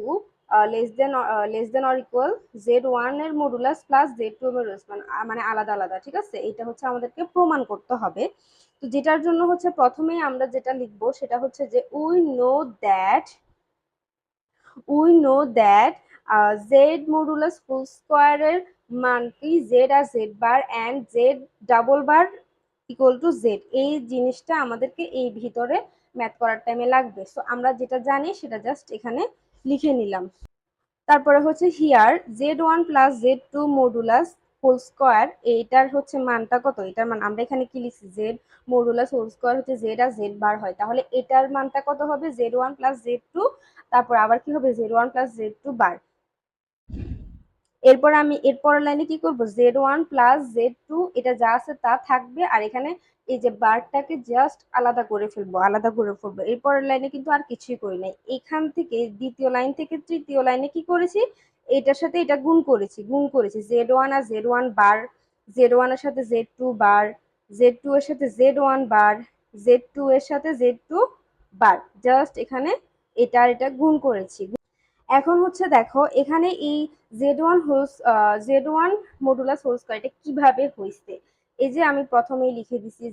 less than or equal z1 এর মডুলাস প্লাস z2 এর মডুলাস, মানে আলাদা আলাদা, ঠিক আছে, এটা হচ্ছে আমাদেরকে প্রমাণ করতে হবে। তো যেটার জন্য হচ্ছে প্রথমেই আমরা যেটা লিখবো সেটা হচ্ছে যে we know that z modulus whole স্কোয়ারের মান কি, জেড আর z bar and z double bar equal to z, এই জিনিসটা আমাদেরকে এই ভিতরে ম্যাথ করার টাইমে লাগবে। সো আমরা যেটা জানি সেটা জাস্ট এখানে লিখে নিলাম। তারপরে হচ্ছে here z1 plus z2 modulus whole square, এইটার হচ্ছে মানটা কত, এটার মান আমরা এখানে কি লিখছি, জেড মডুলাস হোল স্কোয়ার হচ্ছে জেড আর জেড বার হয়, তাহলে এটার মানটা কত হবে, z1 প্লাস z2, তারপর আবার কি হবে z1 প্লাস z2 বার, এরপর আমি এর পরের লাইনে কি করব, Z1 প্লাস Z2 এটা যা আছে তা থাকবে, আর এখানে এই যে বারটাকে জাস্ট আলাদা করে ফেলবো। এর পরের লাইনে কিন্তু আর কিছুই করি নাই, এখান থেকে দ্বিতীয় লাইন থেকে তৃতীয় লাইনে কি করেছি, এটার সাথে এটা গুণ করেছি Z1 আর Z1 বার, Z1 এর সাথে Z2 বার, Z2 এর সাথে Z1 বার, Z2 এর সাথে Z2 বার, জাস্ট এখানে এটা আর এটা গুণ করেছি। এখন হচ্ছে দেখো এখানে এই z one modulus whole square এটা কিভাবে হয়েছে। এই যে আমি প্রথমেই লিখে দিছি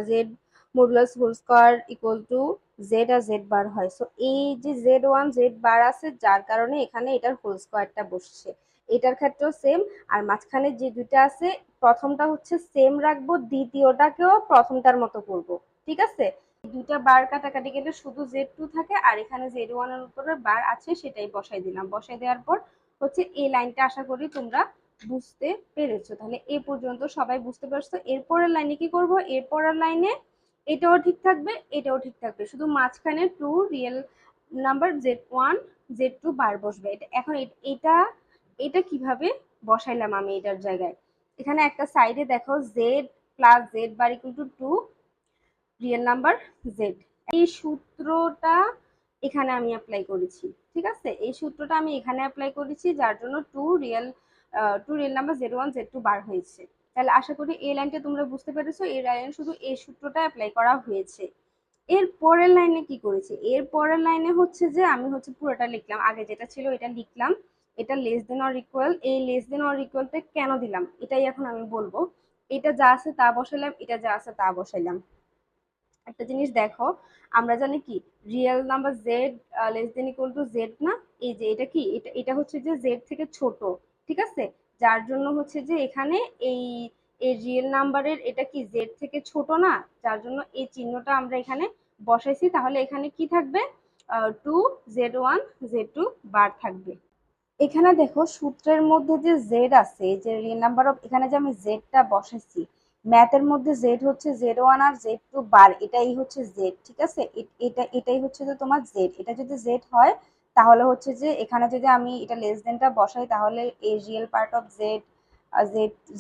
z modulus whole square equal to z আর জেড বার হয়। সো এই যে Z1 জেড বার আছে যার কারণে এখানে এটার হোল স্কয়ারটা বসছে। এটার ক্ষেত্রেও সেম, আর মাঝখানে যে দুইটা আছে প্রথমটা হচ্ছে সেম রাখবো, দ্বিতীয়টাকেও প্রথমটার মতো করব, ঠিক আছে। দুইটা বার কাটাকাটি গেলে শুধু Z2 থাকে, আর এখানে Z1 এর উপরে বার আছে সেটাই বসাই দিলাম। বসাই দেওয়ার পর হচ্ছে এই লাইনটা আশা করি তোমরা বুঝতে পেরেছো। তাহলে এ পর্যন্ত সবাই বুঝতে পারছো। এরপরের লাইনে কি করব, এরপরের লাইনে এটাও ঠিক থাকবে, এটাও ঠিক থাকবে, শুধু মাঝখানে two real number Z1 Z2 বার বসবে। এখন এটা এটা কিভাবে বসাইলাম আমি এটার জায়গায়, এখানে একটা সাইডে দেখো Z plus Z bar equal two two real number Z, এই সূত্রটা এখানে আমি অ্যাপ্লাই করেছি, ঠিক আছে। এই সূত্রটা আমি এখানে অ্যাপ্লাই করেছি যার জন্য two real number Z1 Z2 বার হয়েছে। তাহলে আশা করি এই লাইনটা তোমরা বুঝতে পেরেছো, এই লাইনে শুধু এই সূত্রটা অ্যাপ্লাই করা হয়েছে। এর পরের লাইনে কি করেছি, এর পরের লাইনে হচ্ছে যে আমি হচ্ছে পুরোটা লিখলাম, আগে যেটা ছিল এটা লিখলাম, এটা লেস দেন অর ইকুয়াল, এই লেস দেন অর ইকুয়ালটা কেন দিলাম এটাই এখন আমি বলবো। এটা যা আছে তা বসাইলাম, এটা যা আছে তা বসাইলাম। একটা জিনিস দেখো, আমরা জানি কি real number Z less than equal to Z না, এই যে এটা কি এটা এটা হচ্ছে যে জেড থেকে ছোট, ঠিক আছে। যার জন্য হচ্ছে যে এখানে এই এই রিয়েল নাম্বারের এটা কি জেড থেকে ছোট না, যার জন্য এই চিহ্নটা আমরা এখানে বসাইছি। তাহলে এখানে কি থাকবে, টু Z1 Z2 বার থাকবে। এখানে দেখো সূত্রের মধ্যে যে জেড আছে, যে রিয়েল নাম্বার অফ, এখানে যে আমি জেডটা বসাইছি, ম্যাথের মধ্যে জেড হচ্ছে Z1 আর Z2 বার, এটাই হচ্ছে জেড, ঠিক আছে। এটাই হচ্ছে যে তোমার জেড। এটা যদি জেড হয় তাহলে হচ্ছে যে এখানে যদি আমি এটা লেস দেনটা বসাই তাহলে এই real part of Z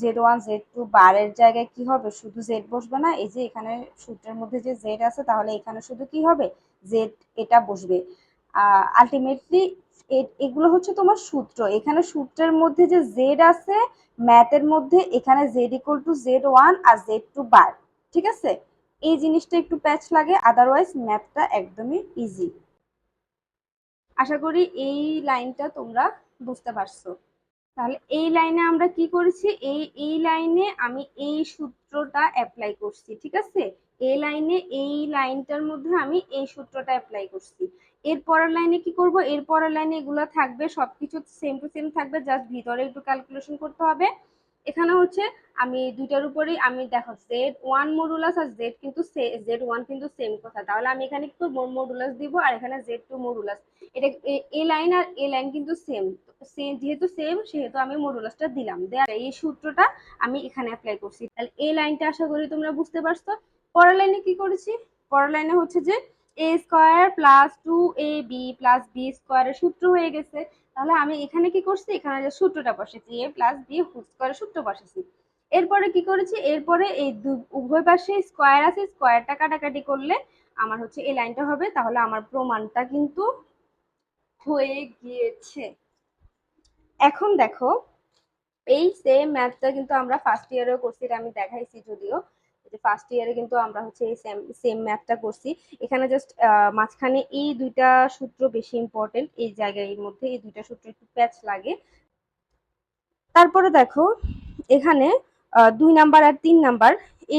Z1 Z2 বারের জায়গায় কি হবে, শুধু জেড বসবে না, এই যে এখানে সূত্রের মধ্যে যে জেড আছে তাহলে এখানে শুধু কি হবে, জেড এটা বসবে। আলটিমেটলি এগুলো হচ্ছে তোমার সূত্র, এখানে সূত্রের মধ্যে যে জেড আছে, ম্যাথের মধ্যে এখানে জেড ইকুয়াল টু Z1 আর Z2 বার, ঠিক আছে। এই জিনিসটা একটু প্যাচ লাগে, আদারওয়াইজ ম্যাথটা একদমই ইজি। আশা করি এই লাইনটা তোমরা বুঝতে পারছো। তাহলে এই লাইনে আমরা কি করেছি, এই লাইনে আমি এই সূত্রটা অ্যাপ্লাই করছি, ঠিক আছে। এই লাইনটার মধ্যে আমি এই সূত্রটা অ্যাপ্লাই করছি। এর পরের লাইনে কি করব, এর পরের লাইনে এগুলো থাকবে, সবকিছু সেম টু সেম থাকবে, জাস্ট ভিতরে একটু ক্যালকুলেশন করতে হবে। এখানে হচ্ছে আমি দুইটার উপরেই আমি দেখো Z1 মডুলাস আর Z1 কিন্তু সেম কথা, তাহলে আমি এখানে একটু মডুলাস দিব, আর এখানে Z2 মডুলাস। এটা এ লাইন আর এ লাইন কিন্তু সেম, যেহেতু সেম সেহেতু আমি মডুলাসটা দিলাম, দেয়ার এই সূত্রটা আমি এখানে অ্যাপ্লাই করছি। তাহলে এই লাইনটা আশা করি তোমরা বুঝতে পারছো। পরের লাইনে কি করেছি, পরের লাইনে হচ্ছে যে a square plus 2ab plus b স্কয়ারের সূত্র হয়ে গেছে। তাহলে আমি এখানে কি করছি, এখানে যে সূত্রটা বসেছি a প্লাস b হোল স্কয়ারের সূত্র বসেছি। এরপরে কি করেছি, এরপরে এই উভয় পাশে স্কয়ার আছে, স্কয়ারটা কাটাকাটি করলে আমার হচ্ছে এই লাইনটা হবে। তাহলে আমার প্রমাণটা কিন্তু হয়ে গিয়েছে। এখন দেখো এই সেম ম্যাথটা কিন্তু আমরা ফার্স্ট ইয়ারেও করছি, এটা আমি দেখাইছি যদিও, যে ফার্স্ট ইয়ারে কিন্তু আমরা হচ্ছে এই সেম সেম ম্যাথটা করছি। এখানে জাস্ট মাঝখানে এই দুইটা সূত্র বেশি ইম্পর্টেন্ট, এই জায়গার মধ্যে এই দুইটা সূত্র একটু প্যাচ লাগে। তারপরে দেখো এখানে 2 নাম্বার আর 3 নাম্বার,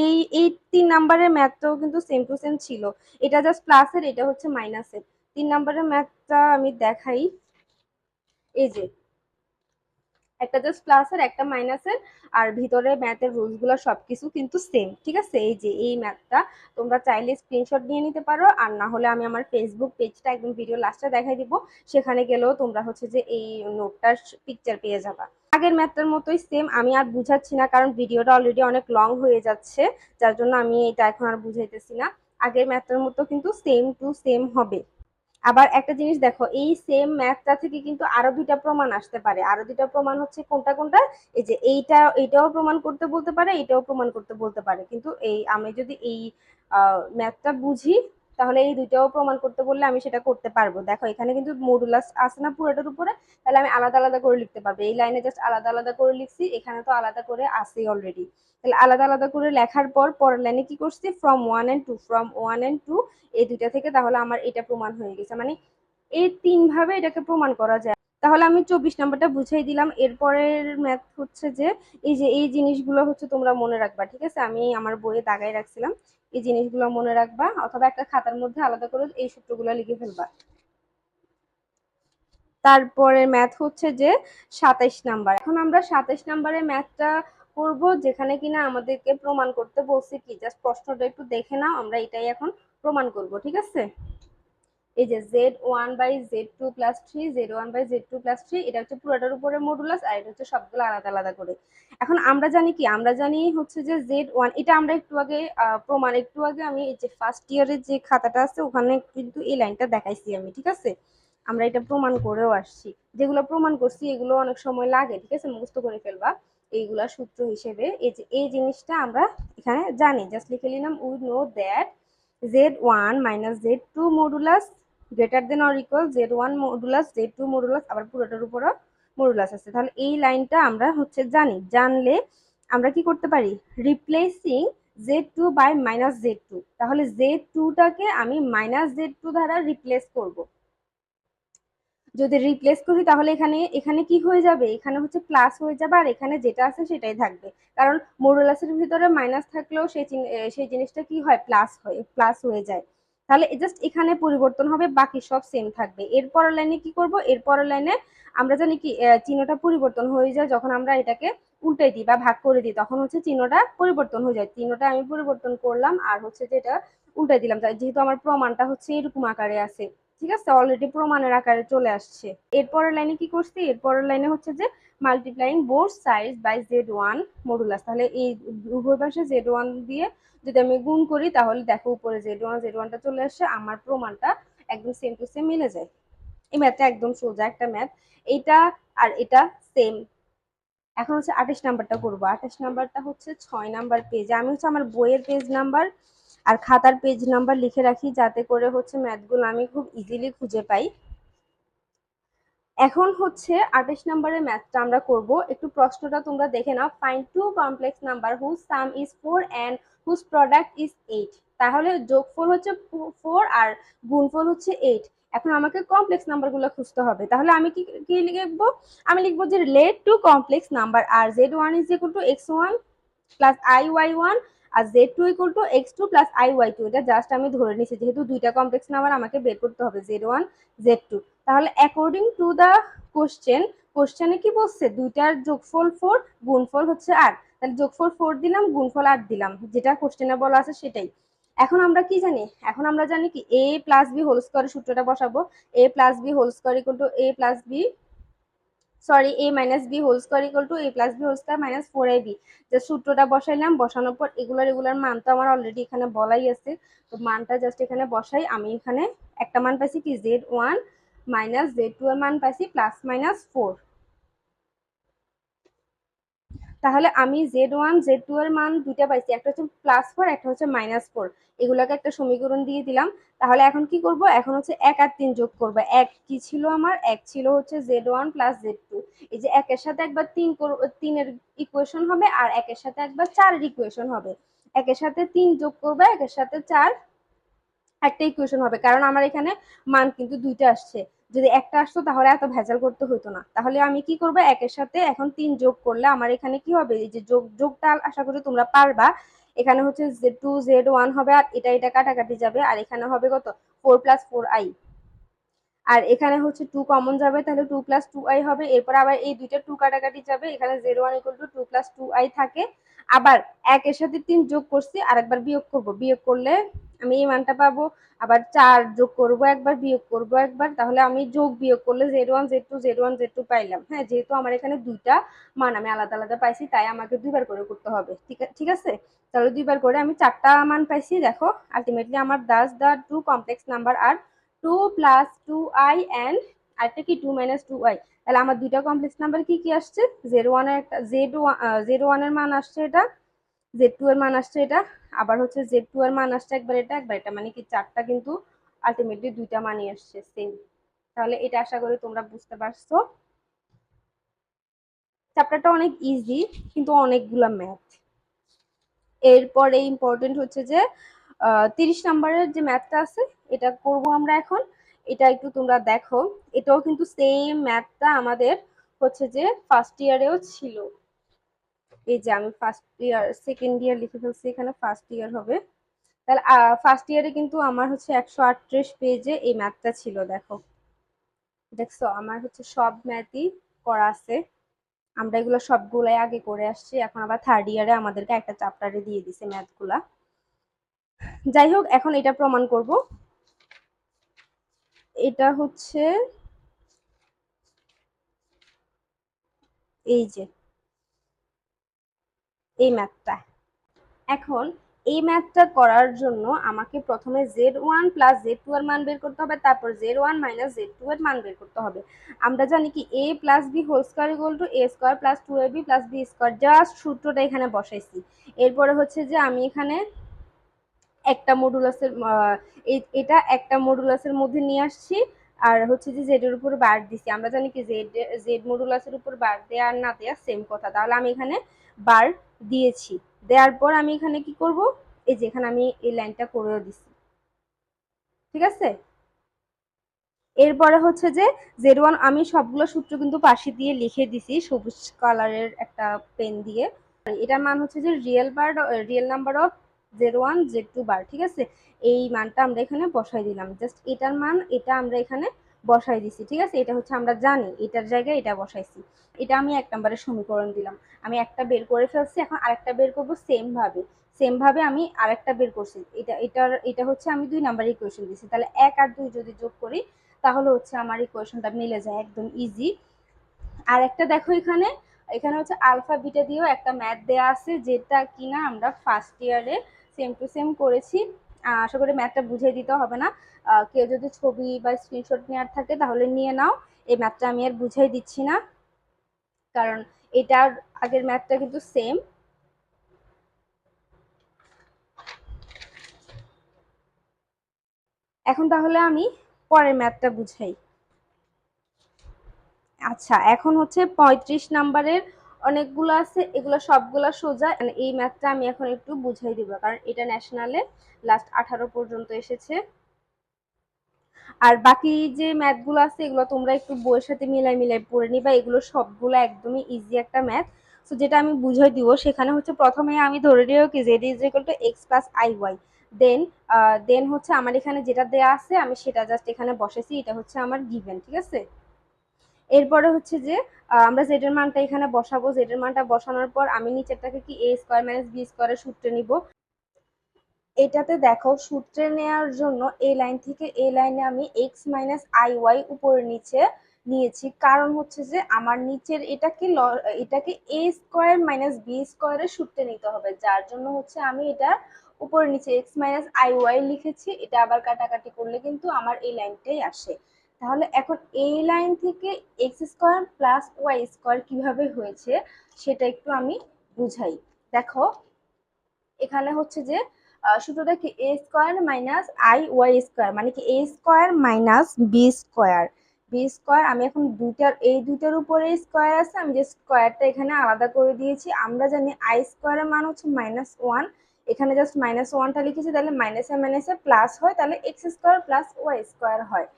এই এই 3 নাম্বারের ম্যাথটাও কিন্তু সেম টু সেম ছিল, এটা জাস্ট প্লাসের, এটা হচ্ছে মাইনাসের। 3 নাম্বারের ম্যাথটা আমি দেখাই, এই যে একটা জাস্ট প্লাসের একটা মাইনাসের, আর ভিতরে ম্যাথের রুলস গুলো সবকিছু কিন্তু সেম, ঠিক আছে। এই যে এই ম্যাথটা তোমরা চাইলে স্ক্রিনশট নিয়ে নিতে পারো, আর না হলে আমি আমার ফেসবুক পেজটা একদম ভিডিও লাস্টে দেখাই দিব, সেখানে গেলেও তোমরা হচ্ছে যে এই নোটটার পিকচার পেয়ে যাবা। আগের ম্যাথটার মতোই সেম, আমি আর বুঝাচ্ছি না কারণ ভিডিওটা অলরেডি অনেক লং হয়ে যাচ্ছে, যার জন্য আমি এটা এখন আর বুঝাইতেছি না। আগের ম্যাথটার মতো কিন্তু সেম টু সেম হবে। আবার একটা জিনিস দেখো, এই সেম ম্যাথটা থেকে কিন্তু আরো দুইটা প্রমাণ আসতে পারে। আরো দুইটা প্রমাণ হচ্ছে কোনটা কোনটা, এই যে এইটাও প্রমাণ করতে বলতে পারে, এটাও প্রমাণ করতে বলতে পারে। কিন্তু এই আমি যদি এই ম্যাথটা বুঝি, তাহলে এই দুইটাও প্রমাণ করতে বললে আমি সেটা করতে পারবো। দেখো এখানে কিন্তু মডুলাস আছে না পুরোটার উপরে, তাহলে আমি আলাদা আলাদা করে লিখতে পারবো। এই লাইনে জাস্ট আলাদা আলাদা করে লিখছি, এখানে তো আলাদা করে আছে অলরেডি। তাহলে আলাদা আলাদা করে লেখার পর পরের লাইনে কি করছি, ফ্রম 1 and 2, ফ্রম 1 and 2 এই দুইটা থেকে তাহলে আমার এটা প্রমাণ হয়ে গেছে। মানে এই তিন ভাবে এটাকে প্রমাণ করা যায়। তাহলে আমি 24 নাম্বারটা বুঝাই দিলাম। এরপরের ম্যাথ হচ্ছে যে এই জিনিসগুলো হচ্ছে তোমরা মনে রাখবা, ঠিক আছে? আমি আমার বইয়ে দাগাই রাখছিলাম, এই জিনিসগুলো মনে রাখবা, অথবা একটা খাতার মধ্যে আলাদা করে এই সূত্রগুলো লিখে ফেলবা। তারপরে ম্যাথ হচ্ছে যে 27 নাম্বার। এখন আমরা 27 নাম্বারের ম্যাথটা করব, যেখানে কিনা আমাদেরকে প্রমাণ করতে বলছে কি, জাস্ট প্রশ্নটা একটু দেখে নাও, আমরা এটাই এখন প্রমাণ করব, ঠিক আছে? এই যে z1/z2 + 3, z1/z2 + 3, এটা হচ্ছে পুরোটার উপরে মডুলাস, আর এটা হচ্ছে সবগুলো আলাদা আলাদা করে। এখন আমরা জানি কি, আমরা জানি হচ্ছে যে z1, এটা আমরা একটু আগে প্রমাণ, একটু আগে আমি এই যে ফার্স্ট ইয়ারের যে খাতাটা আছে ওখানে কিন্তু এই লাইনটা দেখাইছি আমি, ঠিক আছে? আমরা এটা প্রমাণ করেও আসছি। যেগুলো প্রমাণ করছি এগুলো অনেক সময় লাগে, ঠিক আছে? মুখস্থ করে ফেলবা এইগুলা সূত্র হিসেবে। এই যে এই জিনিসটা আমরা এখানে জানি, জাস্ট লিখে নিলাম, we know that z1 - z2 modulus greater than or equal z1 modulus z2 modulus, আবার পুরোটার উপরও মডুলাস আছে। তাহলে এই লাইনটা আমরা হচ্ছে জানি, জানলে আমরা কি করতে পারি, রিপ্লেসিং z2/-z2, তাহলে z2টাকে আমি -z2 দ্বারা রিপ্লেস করব। যদি রিপ্লেস করি তাহলে এখানে এখানে কি হয়ে যাবে, এখানে হচ্ছে প্লাস হয়ে যাবে, আর এখানে যেটা আছে সেটাই থাকবে। কারণ মডুলাসের ভিতরে মাইনাস থাকলেও সেই জিনিসটা কি হয়, প্লাস হয়ে যায়। তাহলে জাস্ট এখানে পরিবর্তন হবে, বাকি সব সেম থাকবে। এরপরের লাইনে কি করব, এরপরের লাইনে আমরা জানি কি চিহ্নটা পরিবর্তন হয়ে যায় যখন আমরা এটাকে উল্টাই দিই বা ভাগ করে দিই, তখন হচ্ছে চিহ্নটা পরিবর্তন হয়ে যায়। চিহ্নটা আমি পরিবর্তন করলাম, আর হচ্ছে যেটা উল্টাই দিলাম, যেহেতু আমার প্রমাণটা হচ্ছে এরকম আকারে আছে, ঠিক আছে? অলরেডি প্রমাণের আকারে চলে আসছে। এরপরের লাইনে কি করছি, এরপরের লাইনে হচ্ছে যে multiplying both sides by z1 modulus. তাহলে এই উভয় পাশে z1 দিয়ে যদি আমি গুণ করি, তাহলে দেখো উপরে z1টা চলে আসছে, আমার প্রমাণটা একদম সেম টু সেম মিলে যায়। এই ম্যাথটা একদম সোজা একটা ম্যাথ, এইটা আর এটা সেম। এখন হচ্ছে 28 নাম্বারটা করবো। 28 নাম্বারটা হচ্ছে 6 নাম্বার পেজে। আমি হচ্ছে আমার বইয়ের পেজ নাম্বার আর খাতার পেজ নাম্বার লিখে রাখি, যাতে করে হচ্ছে ম্যাথগুলো আমি খুব ইজিলি খুঁজে পাই। এখন হচ্ছে 28 নম্বরের ম্যাথটা আমরা করব। একটু প্রশ্নটা তোমরা দেখে নাও, find two complex number whose sum is 4 and whose product is 8। তাহলে যোগফল হচ্ছে 4 আর গুণফল হচ্ছে 8। এখন আমাকে কমপ্লেক্স নাম্বারগুলো খুঁজতে হবে। তাহলে আমি কি কি লিখবো, আমি লিখবো যে রিলেট টু কমপ্লেক্স নাম্বার আর z1 is equal to x1 plus iy1 আর z2 equal to x2 plus iy2। এটা জাস্ট আমি ধরে নিছি, যেহেতু দুইটা কমপ্লেক্স নাম্বার আমাকে বের করতে হবে, z1 z2। তাহলে অ্যাকর্ডিং টু দা কোশ্চেনে কি বলছে, দুইটার যোগফল 4, গুণফল হচ্ছে 8। তাহলে যোগফল 4 দিলাম, গুণফল 8 দিলাম, যেটা কোশ্চেনে বলা আছে সেটাই। এখন আমরা কি জানি, এখন আমরা জানি কি a প্লাস b হোল স্কয়ারের সূত্রটা বসাবো। a plus b whole square equal to a plus b, sorry, a minus b whole square equal to a plus b whole square minus 4ab। যে সূত্রটা বসাইলাম, বসানোর পর এগুলার মান তো আমার অলরেডি এখানে বলাই আছে, তো মানটা জাস্ট এখানে বসাই। আমি এখানে একটা মান পাইছি কি, z1 - z2 এর মান পাইছি +-4। তাহলে আমি z1 z2 এর মান দুইটা পাইছি, একটা হচ্ছে +4, একটা হচ্ছে -4। এগুলাকে একটা সমীকরণ দিয়ে দিলাম। তাহলে এখন কি করব, এখন হচ্ছে 1 আর 3 যোগ করব। 1 কি ছিল আমার, 1 ছিল হচ্ছে z1 + z2। এই যে 1 এর সাথে একবার 3 এর ইকুয়েশন হবে, আর 1 এর সাথে একবার 4 এর ইকুয়েশন হবে। 1 এর সাথে 3 যোগ করবে, 1 এর সাথে 4 একটা ইকুয়েশন হবে, কারণ আমার এখানে মান কিন্তু দুইটা আসছে। যদি একটা আসতো তাহলে এত ভেজাল করতে হতো না। তাহলে আমি কি করবো, একের সাথে এখন 3 যোগ করলে আমার এখানে কি হবে, এই যে যোগটা আশা করি তোমরা পারবা। এখানে হচ্ছে z2 z1 হবে, আর এটা কাটাকাটি যাবে, আর এখানে হবে কত, 4 + 4i। আর এখানে হচ্ছে 2 কমন যাবে, তাহলে 2 + 2i হবে। এরপর আবার এই দুইটা 2 কাটাকাটি যাবে, এখানে z1 = 2 + 2i থাকে। আবার 1 এর সাথে 3 যোগ করছি, আরেকবার বিয়োগ করব, বিয়োগ করলে আমি এই মানটা পাবো। আবার 4 যোগ করব একবার, বিয়োগ করব একবার, তাহলে আমি যোগ বিয়োগ করলে z1 z2 z1 z2 পাইলাম। হ্যাঁ, যেহেতু আমার এখানে দুইটা মান আমি আলাদা আলাদা পাইছি, তাই আমাকে দুইবার করে করতে হবে। ঠিক আছে, তাহলে দুইবার করে আমি 4টা মান পাইছি। দেখো আলটিমেটলি আমার thus the two complex number আর 2 প্লাস 2i অ্যান্ড আরেকটা কি 2 মাইনাস 2i। তাহলে আমার দুইটা কমপ্লেক্স নাম্বার কি কি আসছে, z1 এর একটা z1 এর মান আসছে এটা, z2 এর মান আসছে এটা, আবার হচ্ছে z2 এর মান আসছে একবার এটা, মানে কি চারটা কিন্তু আলটিমেটলি দুইটা মানই আসছে সেম। তাহলে এটা আশা করি তোমরা বুঝতে পারছো। চ্যাপ্টারটা অনেক ইজি কিন্তু অনেকগুলা ম্যাথ। এরপরে ইম্পর্টেন্ট হচ্ছে যে 30 নাম্বারের যে ম্যাথটা আছে এটা করব আমরা এখন। এটা একটু তোমরা দেখো, এটাও কিন্তু সেম ম্যাথটা আমাদের হচ্ছে যে ফার্স্ট ইয়ারেও ছিল। এই যে আমি ফার্স্ট ইয়ার সেকেন্ড ইয়ার লিখে ফেলছি, এখানে ফার্স্ট ইয়ার হবে। তাহলে ফার্স্ট ইয়ারে কিন্তু আমার হচ্ছে 138 পেজে এই ম্যাথটা ছিল। দেখো দেখছো আমার হচ্ছে সব ম্যাথই করা আছে, আমরা এগুলো সবগুলাই আগে করে আসছি, এখন আবার থার্ড ইয়ারে আমাদেরকে একটা চ্যাপ্টারে দিয়ে দিছে ম্যাথগুলা। যাই হোক এখন এটা প্রমাণ করব। এটা হচ্ছে এই যে এই ম্যাথটা। এখন এই ম্যাথটা করার জন্য আমাকে প্রথমে z1 প্লাস z2 এর মান বের করতে হবে, তারপর z1 মাইনাস z2 এর মান বের করতে হবে। আমরা জানি কি a plus b whole square equal to a square plus 2ab plus b square, just সূত্রটা এখানে বসাইছি। এরপরে হচ্ছে যে আমি এখানে একটা মডুলাসের এটা একটা মডুলাসের মধ্যে নিয়ে আসছি, আর হচ্ছে যে জেড এর উপর বার দিছি। আমরা জানি কি জেড জেড মডুলাসের উপর বার দেয়া আর না দেয়া সেম কথা, তাহলে আমি এখানে বার দিয়েছি। দেওয়ার পর আমি এখানে কি করব, এই যে এখানে আমি এই লাইনটা করেও দিছি, ঠিক আছে। এরপরে হচ্ছে যে z1 আমি সবগুলো সূত্র কিন্তু পাশে দিয়ে লিখে দিছি সবুজ কালারের একটা পেন দিয়ে। এটার মান হচ্ছে যে real number of z1 z2 bar, ঠিক আছে। এই মানটা আমরা এখানে বসাই দিলাম, জাস্ট এটার মান এটা আমরা এখানে বসাই দিছি, ঠিক আছে। এটা হচ্ছে আমরা জানি এটার জায়গায় এটা বসাইছি। এটা আমি 1 নম্বরের সমীকরণ দিলাম। আমি একটা বের করে ফেলছি, এখন আরেকটা বের করব সেম ভাবে আমি আরেকটা বের করছি। এটা হচ্ছে আমি 2 নাম্বার ইকুয়েশন দিছি। তাহলে 1 আর 2 যদি যোগ করি তাহলে হচ্ছে আমার ইকুয়েশনটা মিলে যায়, একদম ইজি। আর একটা দেখো এখানে, এখানে হচ্ছে আলফা বিটা দিয়েও একটা ম্যাথ দেয়া আছে, যেটা কিনা আমরা ফার্স্ট ইয়ারে সেম টু সেম করেছি। আশা করি ম্যাথটা বুঝিয়ে দিতে হবে না। কেউ যদি ছবি বা স্ক্রিনশট নেওয়ার থাকে তাহলে নিয়ে নাও। এই ম্যাথটা আমি আর বুঝিয়ে দিচ্ছি না, কারণ এটার আগের ম্যাথটা কিন্তু সেম। এখন তাহলে আমি পরের ম্যাথটা বুঝাই। আচ্ছা এখন হচ্ছে 35 নাম্বারের অনেকগুলো আছে, এগুলো সবগুলা সোজা। এই ম্যাথটা আমি এখন একটু বুঝাই দিব, কারণ এটা ন্যাশনালে লাস্ট 18 পর্যন্ত এসেছে। আর বাকি যে ম্যাথগুলো আছে এগুলো তোমরা একটু বইয়ের সাথে মিলাই মিলাই পড়ে নিবা, এগুলো সবগুলো একদমই ইজি একটা ম্যাথ। তো যেটা আমি বুঝাই দিব সেখানে হচ্ছে প্রথমে আমি ধরে নিও কি z is equal two x plus iy। দেন দেন হচ্ছে আমার এখানে যেটা দেয়া আছে আমি সেটা জাস্ট এখানে বসেছি, এটা হচ্ছে আমার গিভেন, ঠিক আছে। এরপরে হচ্ছে যে আমরা জেড এর মানটা এখানে বসাবো, জেড এর মানটা বসানোর পর আমি নিচেরটাকে কি a স্কয়ার মাইনাস b স্কয়ারের সূত্রে নিব। এটাতে দেখো সূত্রে নেওয়ার জন্য এই লাইন থেকে এই লাইনে আমি x মাইনাস আই ওয়াই উপরে নিচে নিয়েছি, কারণ হচ্ছে যে আমার নিচের এটাকে a স্কয়ার মাইনাস b স্কয়ারের সূত্রে নিতে হবে, যার জন্য হচ্ছে আমি এটা উপরে নিচে x মাইনাস আই ওয়াই লিখেছি। এটা আবার কাটাকাটি করলে কিন্তু আমার এই লাইনটাই আসে। তাহলে এখন এই লাইন থেকে x square plus y square কিভাবে হয়েছে সেটা একটু আমি বুঝাই। দেখো এখানে হচ্ছে যে সূত্রটা কি A square minus I Y square, মানে কি A square minus B square. B square আমি এখন দুইটার উপরে স্কোয়ার আছে, আমি যে স্কোয়ারটা এখানে আলাদা করে দিয়েছি। আমরা জানি আই স্কোয়ারের মান হচ্ছে -1, এখানে জাস্ট -1টা লিখেছি, তাহলে মাইনাসে মাইনাসে প্লাস হয়, তাহলে x square plus y square হয়।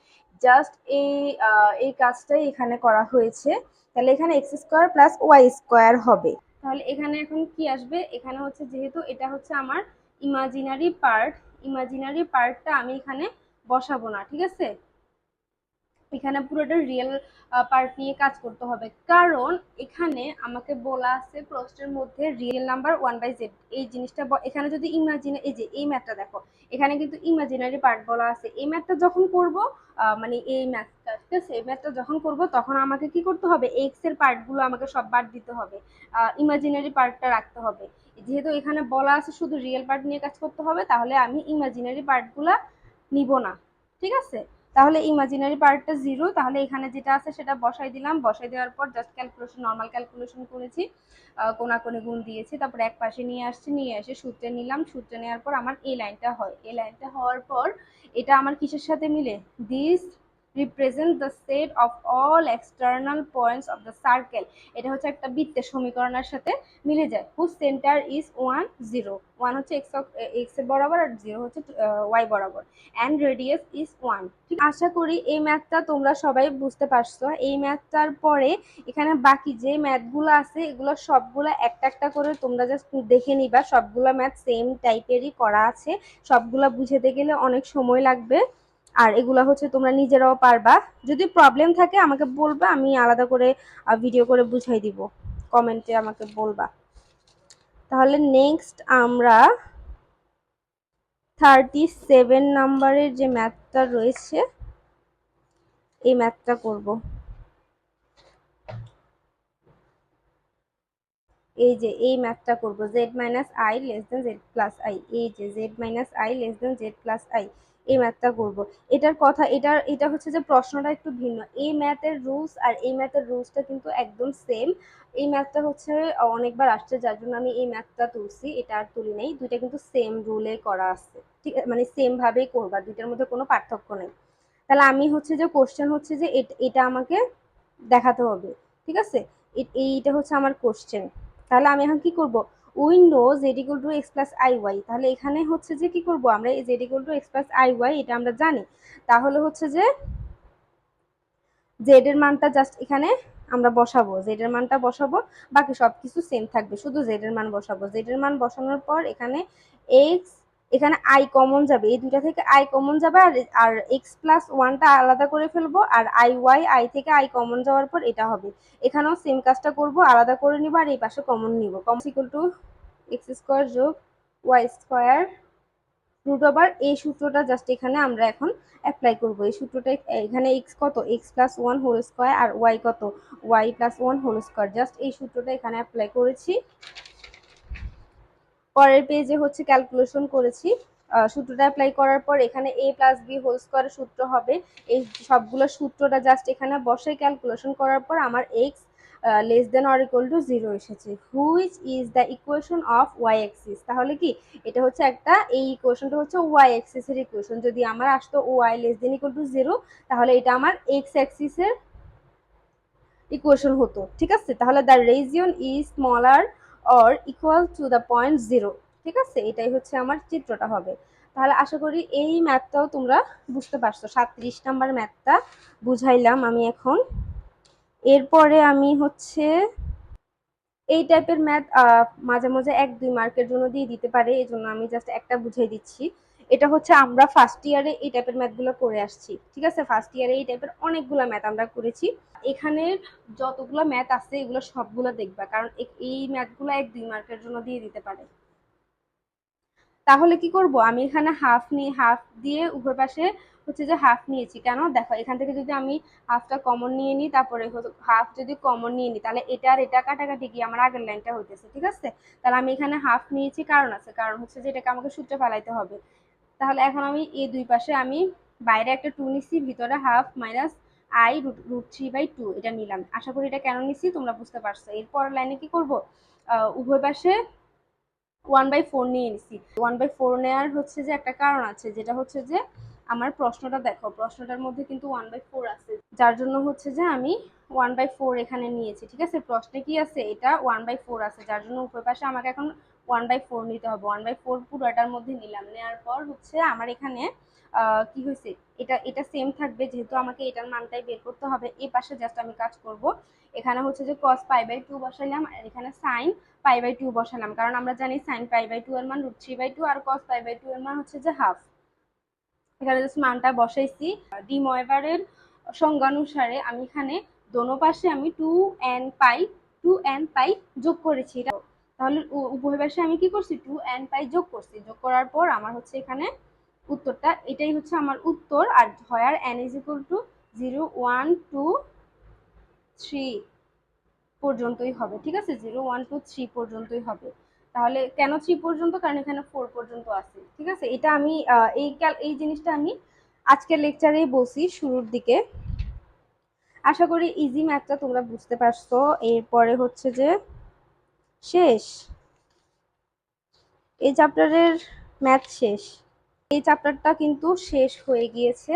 জাস্ট এই কাজটাই এখানে করা হয়েছে। তাহলে এখানে x square plus y square হবে। তাহলে এখানে এখন কি আসবে, এখানে হচ্ছে যেহেতু এটা হচ্ছে আমার ইমাজিনারি পার্টটা আমি এখানে বসাবো না, ঠিক আছে। এখানে পুরোটা রিয়েল পার্ট নিয়ে কাজ করতে হবে, কারণ এখানে আমাকে বলা আছে প্রশ্নের মধ্যে রিয়েল নাম্বার 1/z। এই জিনিসটা এখানে যদি এই যে এই ম্যাথটা দেখো, এখানে কিন্তু ইমাজিনারি পার্ট বলা আছে। এই ম্যাথটা যখন করব মানে এই ম্যাথটা, ঠিক আছে, এই ম্যাথটা যখন করব তখন আমাকে কি করতে হবে, এক্স এর পার্টগুলো আমাকে সব বাদ দিতে হবে, ইমাজিনারি পার্টটা রাখতে হবে। যেহেতু এখানে বলা আছে শুধু রিয়েল পার্ট নিয়ে কাজ করতে হবে, তাহলে আমি ইমাজিনারি পার্টগুলা নিব না, ঠিক আছে। তাহলে ইমাজিনারি পার্টটা 0, তাহলে এখানে যেটা আছে সেটা বসাই দিলাম, বসাই দেওয়ার পর জাস্ট ক্যালকুলেশন, নর্মাল ক্যালকুলেশন করেছি, কোনাকুনি গুণ দিয়েছি, তারপর এক পাশে নিয়ে আসছি, নিয়ে এসে সূত্রে নিলাম, সূত্রে নেওয়ার পর আমার এই লাইনটা হয়, এই লাইনটা হওয়ার পর এটা আমার কিসের সাথে মিলে, this represent the set of all external points of the circle, এটা হচ্ছে একটা বৃত্তের সমীকরণের সাথে মিলে যায়, whose center is 1 0, 1 হচ্ছে x এর বরাবর আর 0 হচ্ছে y বরাবর, and radius is 1। ঠিক, আশা করি এই ম্যাথটা তোমরা সবাই বুঝতে পারছো। এই ম্যাথটার পরে এখানে বাকি যে ম্যাথগুলো আছে এগুলো সবগুলো একটা একটা করে তোমরা জাস্ট দেখে নিবা, সবগুলো ম্যাথ সেম টাইপেরই করা আছে, সবগুলা বুঝাতে গেলে অনেক সময় লাগবে, আর এগুলো হচ্ছে তোমরা নিজেরাও পারবা। যদি প্রবলেম থাকে আমাকে বলবা, আমি আলাদা করে ভিডিও করে বুঝাই দিব, কমেন্টে আমাকে বলবা। তাহলে নেক্সট আমরা 37 নাম্বারের যে ম্যাথটা রয়েছে এই ম্যাথটা করব। এই যে এই ম্যাথটা করব, z minus I less than Z plus I, এই যে z minus I less than Z plus I, এই ম্যাথটা করব। এটার কথা, এটা হচ্ছে যে প্রশ্নটা একটু ভিন্ন, এই ম্যাথের রুলস আর এই ম্যাথের রুলসটা কিন্তু একদম সেম। এই ম্যাথটা হচ্ছে অনেকবার আসছে, যার জন্য আমি এই ম্যাথটা তুলছি, এটা আর তুলি নাই, দুইটা কিন্তু সেম রুলে করা আছে, ঠিক মানে সেম ভাবেই করবা, দুইটার মধ্যে কোনো পার্থক্য নেই। তাহলে আমি হচ্ছে যে কোশ্চেন হচ্ছে যে এটা আমাকে দেখাতে হবে, ঠিক আছে, এইটা হচ্ছে আমার কোশ্চেন। তাহলে আমি এখন কি করব, window z equal to x plus i y, তাহলে এখানে হচ্ছে যে কি করব আমরা, এই z equal to x plus i y এটা আমরা জানি, তাহলে হচ্ছে যে জেড এর মানটা জাস্ট এখানে আমরা বসাবো, জেড এর মানটা বসাবো, বাকি সবকিছু সেম থাকবে, শুধু জেড এর মান বসাবো। জেড এর মান বসানোর পর এখানে এক্স, এখানে আই কমন যাবে, এই দুইটা থেকে আই কমন যাবে, আর এক্স প্লাস ওয়ানটা আলাদা করে ফেলবো, আর আই ওয়াই, আই থেকে আই কমন যাওয়ার পর এটা হবে, এখানেও সেম কাজটা করব, আলাদা করে নিব আর এই পাশে কমন নিব, common equal to x square যোগ ওয়াই স্কোয়ার রুট ওভার, এই সূত্রটা জাস্ট এখানে আমরা এখন অ্যাপ্লাই করব। এই সূত্রটা এখানে এক্স কত, X plus one whole square, আর ওয়াই কত, Y plus one whole square, just এই সূত্রটা এখানে অ্যাপ্লাই করেছি। পরের পেজে হচ্ছে ক্যালকুলেশন করেছি, সূত্রটা অ্যাপ্লাই করার পর এখানে এ প্লাস বি হোল স্কোয়ারের সূত্র হবে, এই সবগুলো সূত্রটা জাস্ট এখানে বসে ক্যালকুলেশন করার পর আমার x less than or equal to 0 এসেছে, which is the equation of y axis. তাহলে কি এটা হচ্ছে একটা, এই ইকুয়েশনটা হচ্ছে ওয়াই অ্যাক্সিসের ইকুয়েশন, যদি আমার আসতো y less than equal to 0 তাহলে এটা আমার এক্স অ্যাক্সিসের ইকুয়েশন হতো, ঠিক আছে। তাহলে the region is smaller or equal to the point 0, ঠিক আছে, এটাই হচ্ছে আমার চিত্রটা হবে। তাহলে আশা করি এই ম্যাথটাও তোমরা বুঝতে পারছো, 37 নাম্বার ম্যাথটা বুঝাইলাম আমি এখন। এরপরে আমি হচ্ছে এই টাইপের ম্যাথ মাঝে মাঝে 1-2 মার্কের জন্য দিয়ে দিতে পারে, এই জন্য আমি জাস্ট একটা বুঝাই দিচ্ছি। এটা হচ্ছে আমরা ফার্স্ট ইয়ারে এই টাইপের ম্যাথগুলো করে আসছি, ঠিক আছে, ফার্স্ট ইয়ারে এই টাইপের অনেকগুলো ম্যাথ আমরা করেছি। এখানে যতগুলো ম্যাথ আছে এগুলো সবগুলো দেখবা, কারণ এই ম্যাথগুলো 1-2 মার্কের জন্য দিয়ে দিতে পারে। তাহলে কি করব, আমি এখানে হাফ দিয়ে উভয় পাশে হচ্ছে যে হাফ নিয়েছি, কেন দেখো এখান থেকে যদি আমি হাফটা কমন নিয়ে নিই, তারপরে হাফ যদি কমন নিয়ে নিই তাহলে এটা আর এটা কাটাকাটি গিয়ে আমার আগের লাইনটা হইতেছে, ঠিক আছে। তাহলে আমি এখানে হাফ নিয়েছি, কারণ আছে, কারণ হচ্ছে যে এটাকে আমাকে সূত্রে ফেলাইতে হবে। তাহলে এখন আমি এই দুই পাশে আমি বাইরে একটা 2 নিছি, ভিতরে হাফ মাইনাস আই রুট 3/2 এটা নিলাম। আশা করি এটা কেন নিছি তোমরা বুঝতে পারছো। এরপর লাইনে কি করব, উভয় পাশে 1/4 নিয়ে নিছি। 1/4 নেওয়ার হচ্ছে যে একটা কারণ আছে, যেটা হচ্ছে যে আমার প্রশ্নটা দেখো, প্রশ্নটার মধ্যে কিন্তু 1/4 আছে, যার জন্য হচ্ছে যে আমি 1/4 এখানে নিয়েছি, ঠিক আছে। প্রশ্নে কি আছে, এটা 1/4 আছে, যার জন্য উভয় পাশে আমাকে এখন 1/4 নিতে হবে। 1/4 পুরোটার মধ্যে নিলাম, নেওয়ার পর হচ্ছে আমার এখানে কি হয়েছে, এটা সেম থাকবে, যেহেতু আমাকে এটার মানটাই বের করতে হবে। এই পাশে জাস্ট আমি কাজ করব, এখানে হচ্ছে যে cos π/2 বসাইলাম, আর এখানে sin π/2 বসালাম, কারণ আমরা জানি sin π/2 এর মান √3/2 আর cos π/2 এর মান হচ্ছে যে হাফ। এখানে জাস্ট মানটা বসাইছি। ডি ময়ভারের সংজ্ঞানুসারে আমি এখানে দোনো পাশে আমি 2n π যোগ করেছি, তাহলে উভয় পাশে আমি কি করছি 2n π যোগ করছি, যোগ করার পর আমার হচ্ছে এখানে উত্তরটা, এটাই হচ্ছে আমার উত্তর। আর হোয়ার n ইজ ইকুয়াল টু 0 1 2 3 পর্যন্তই হবে, ঠিক আছে, 0 1 2 3 পর্যন্তই হবে। তাহলে কেন 3 পর্যন্ত, কারণ এখানে 4 পর্যন্ত আছে, ঠিক আছে। এটা আমি এই জিনিসটা আমি আজকের লেকচারেই বলছি শুরুর দিকে। আশা করি ইজি ম্যাথটা তোমরা বুঝতে পারছো। এরপরে হচ্ছে যে শেষ, এই চ্যাপ্টারের ম্যাথ শেষ। এই চ্যাপ্টারটা কিন্তু শেষ হয়ে গিয়েছে।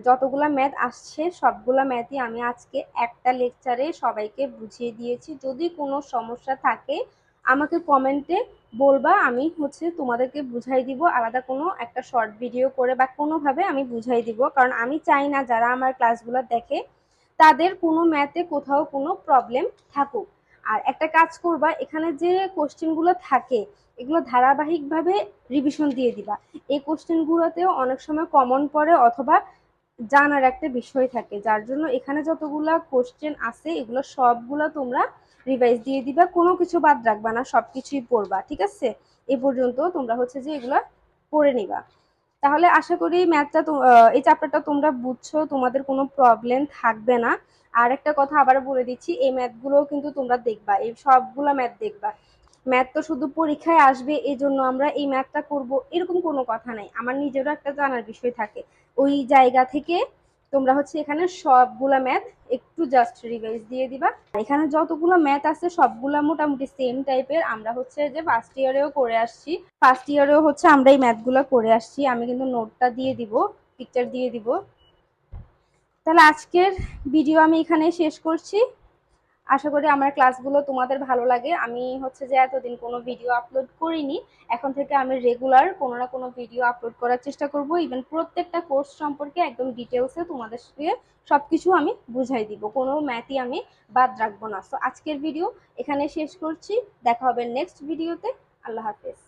যতগুলা ম্যাথ আসছে সবগুলা ম্যাথই আমি আজকে একটা লেকচারে সবাইকে বুঝিয়ে দিয়েছি। যদি কোনো সমস্যা থাকে আমাকে কমেন্টে বলবা, আমি হচ্ছে তোমাদেরকে বুঝাই দিব আলাদা কোনো একটা শর্ট ভিডিও করে বা কোনোভাবে আমি বুঝাই দিব। কারণ আমি চাই না যারা আমার ক্লাসগুলো দেখে তাদের কোনো ম্যাথে কোথাও কোনো প্রবলেম থাকুক। আর একটা কাজ করবা, এখানে যে কোশ্চেনগুলো থাকে এগুলো ধারাবাহিকভাবে রিভিশন দিয়ে দিবা। এই কোশ্চেনগুলোতেও অনেক সময় কমন পড়ে অথবা জানার একটা বিষয় থাকে, যার জন্য এখানে যতগুলা কোশ্চেন আছে এগুলো সবগুলো তোমরা রিভাইজ দিয়ে দিবা, কোনো কিছু বাদ রাখবা না, সবকিছুই পড়বা। ঠিক আছে, এই পর্যন্ত তোমরা হচ্ছে যে এগুলো পড়ে নিবা। তাহলে আশা করি ম্যাথটা এই চ্যাপ্টারটা তোমরা বুঝছো, তোমাদের কোনো প্রবলেম থাকবে না। আর একটা কথা আবার বলে দিচ্ছি, এই ম্যাথগুলোও কিন্তু তোমরা দেখবা, এই সবগুলা ম্যাথ দেখবা। ম্যাথ তো শুধু পরীক্ষায় আসবে এই জন্য আমরা এই ম্যাথটা করব এরকম কোনো কথা নাই, আমার নিজেরও একটা জানার বিষয় থাকে। ওই জায়গা থেকে তোমরা হচ্ছে এখানে সবগুলা ম্যাথ একটু জাস্ট রিভাইজ দিয়ে দিবা। এখানে যতগুলো ম্যাথ আছে সবগুলা মোটামুটি সেম টাইপের, আমরা হচ্ছে যে ফার্স্ট ইয়ারেও করে আসছি। ফার্স্ট ইয়ারেও হচ্ছে আমরা এই ম্যাথগুলো করে আসছি। আমি কিন্তু নোটটা দিয়ে দিব, পিকচার দিয়ে দিব। তাহলে আজকের ভিডিও আমি এখানে শেষ করছি। আশা করি আমার ক্লাসগুলো তোমাদের ভালো লাগে। আমি হচ্ছে যে এতদিন কোনো ভিডিও আপলোড করিনি, এখন থেকে আমি রেগুলার কোনো না কোনো ভিডিও আপলোড করার চেষ্টা করব। ইভেন প্রত্যেকটা কোর্স সম্পর্কে একদম ডিটেলসে তোমাদেরকে সবকিছু আমি বুঝাই দিব, কোনো ম্যাথই আমি বাদ রাখবো না। সো আজকের ভিডিও এখানে শেষ করছি, দেখা হবে নেক্সট ভিডিওতে। আল্লাহ হাফেজ।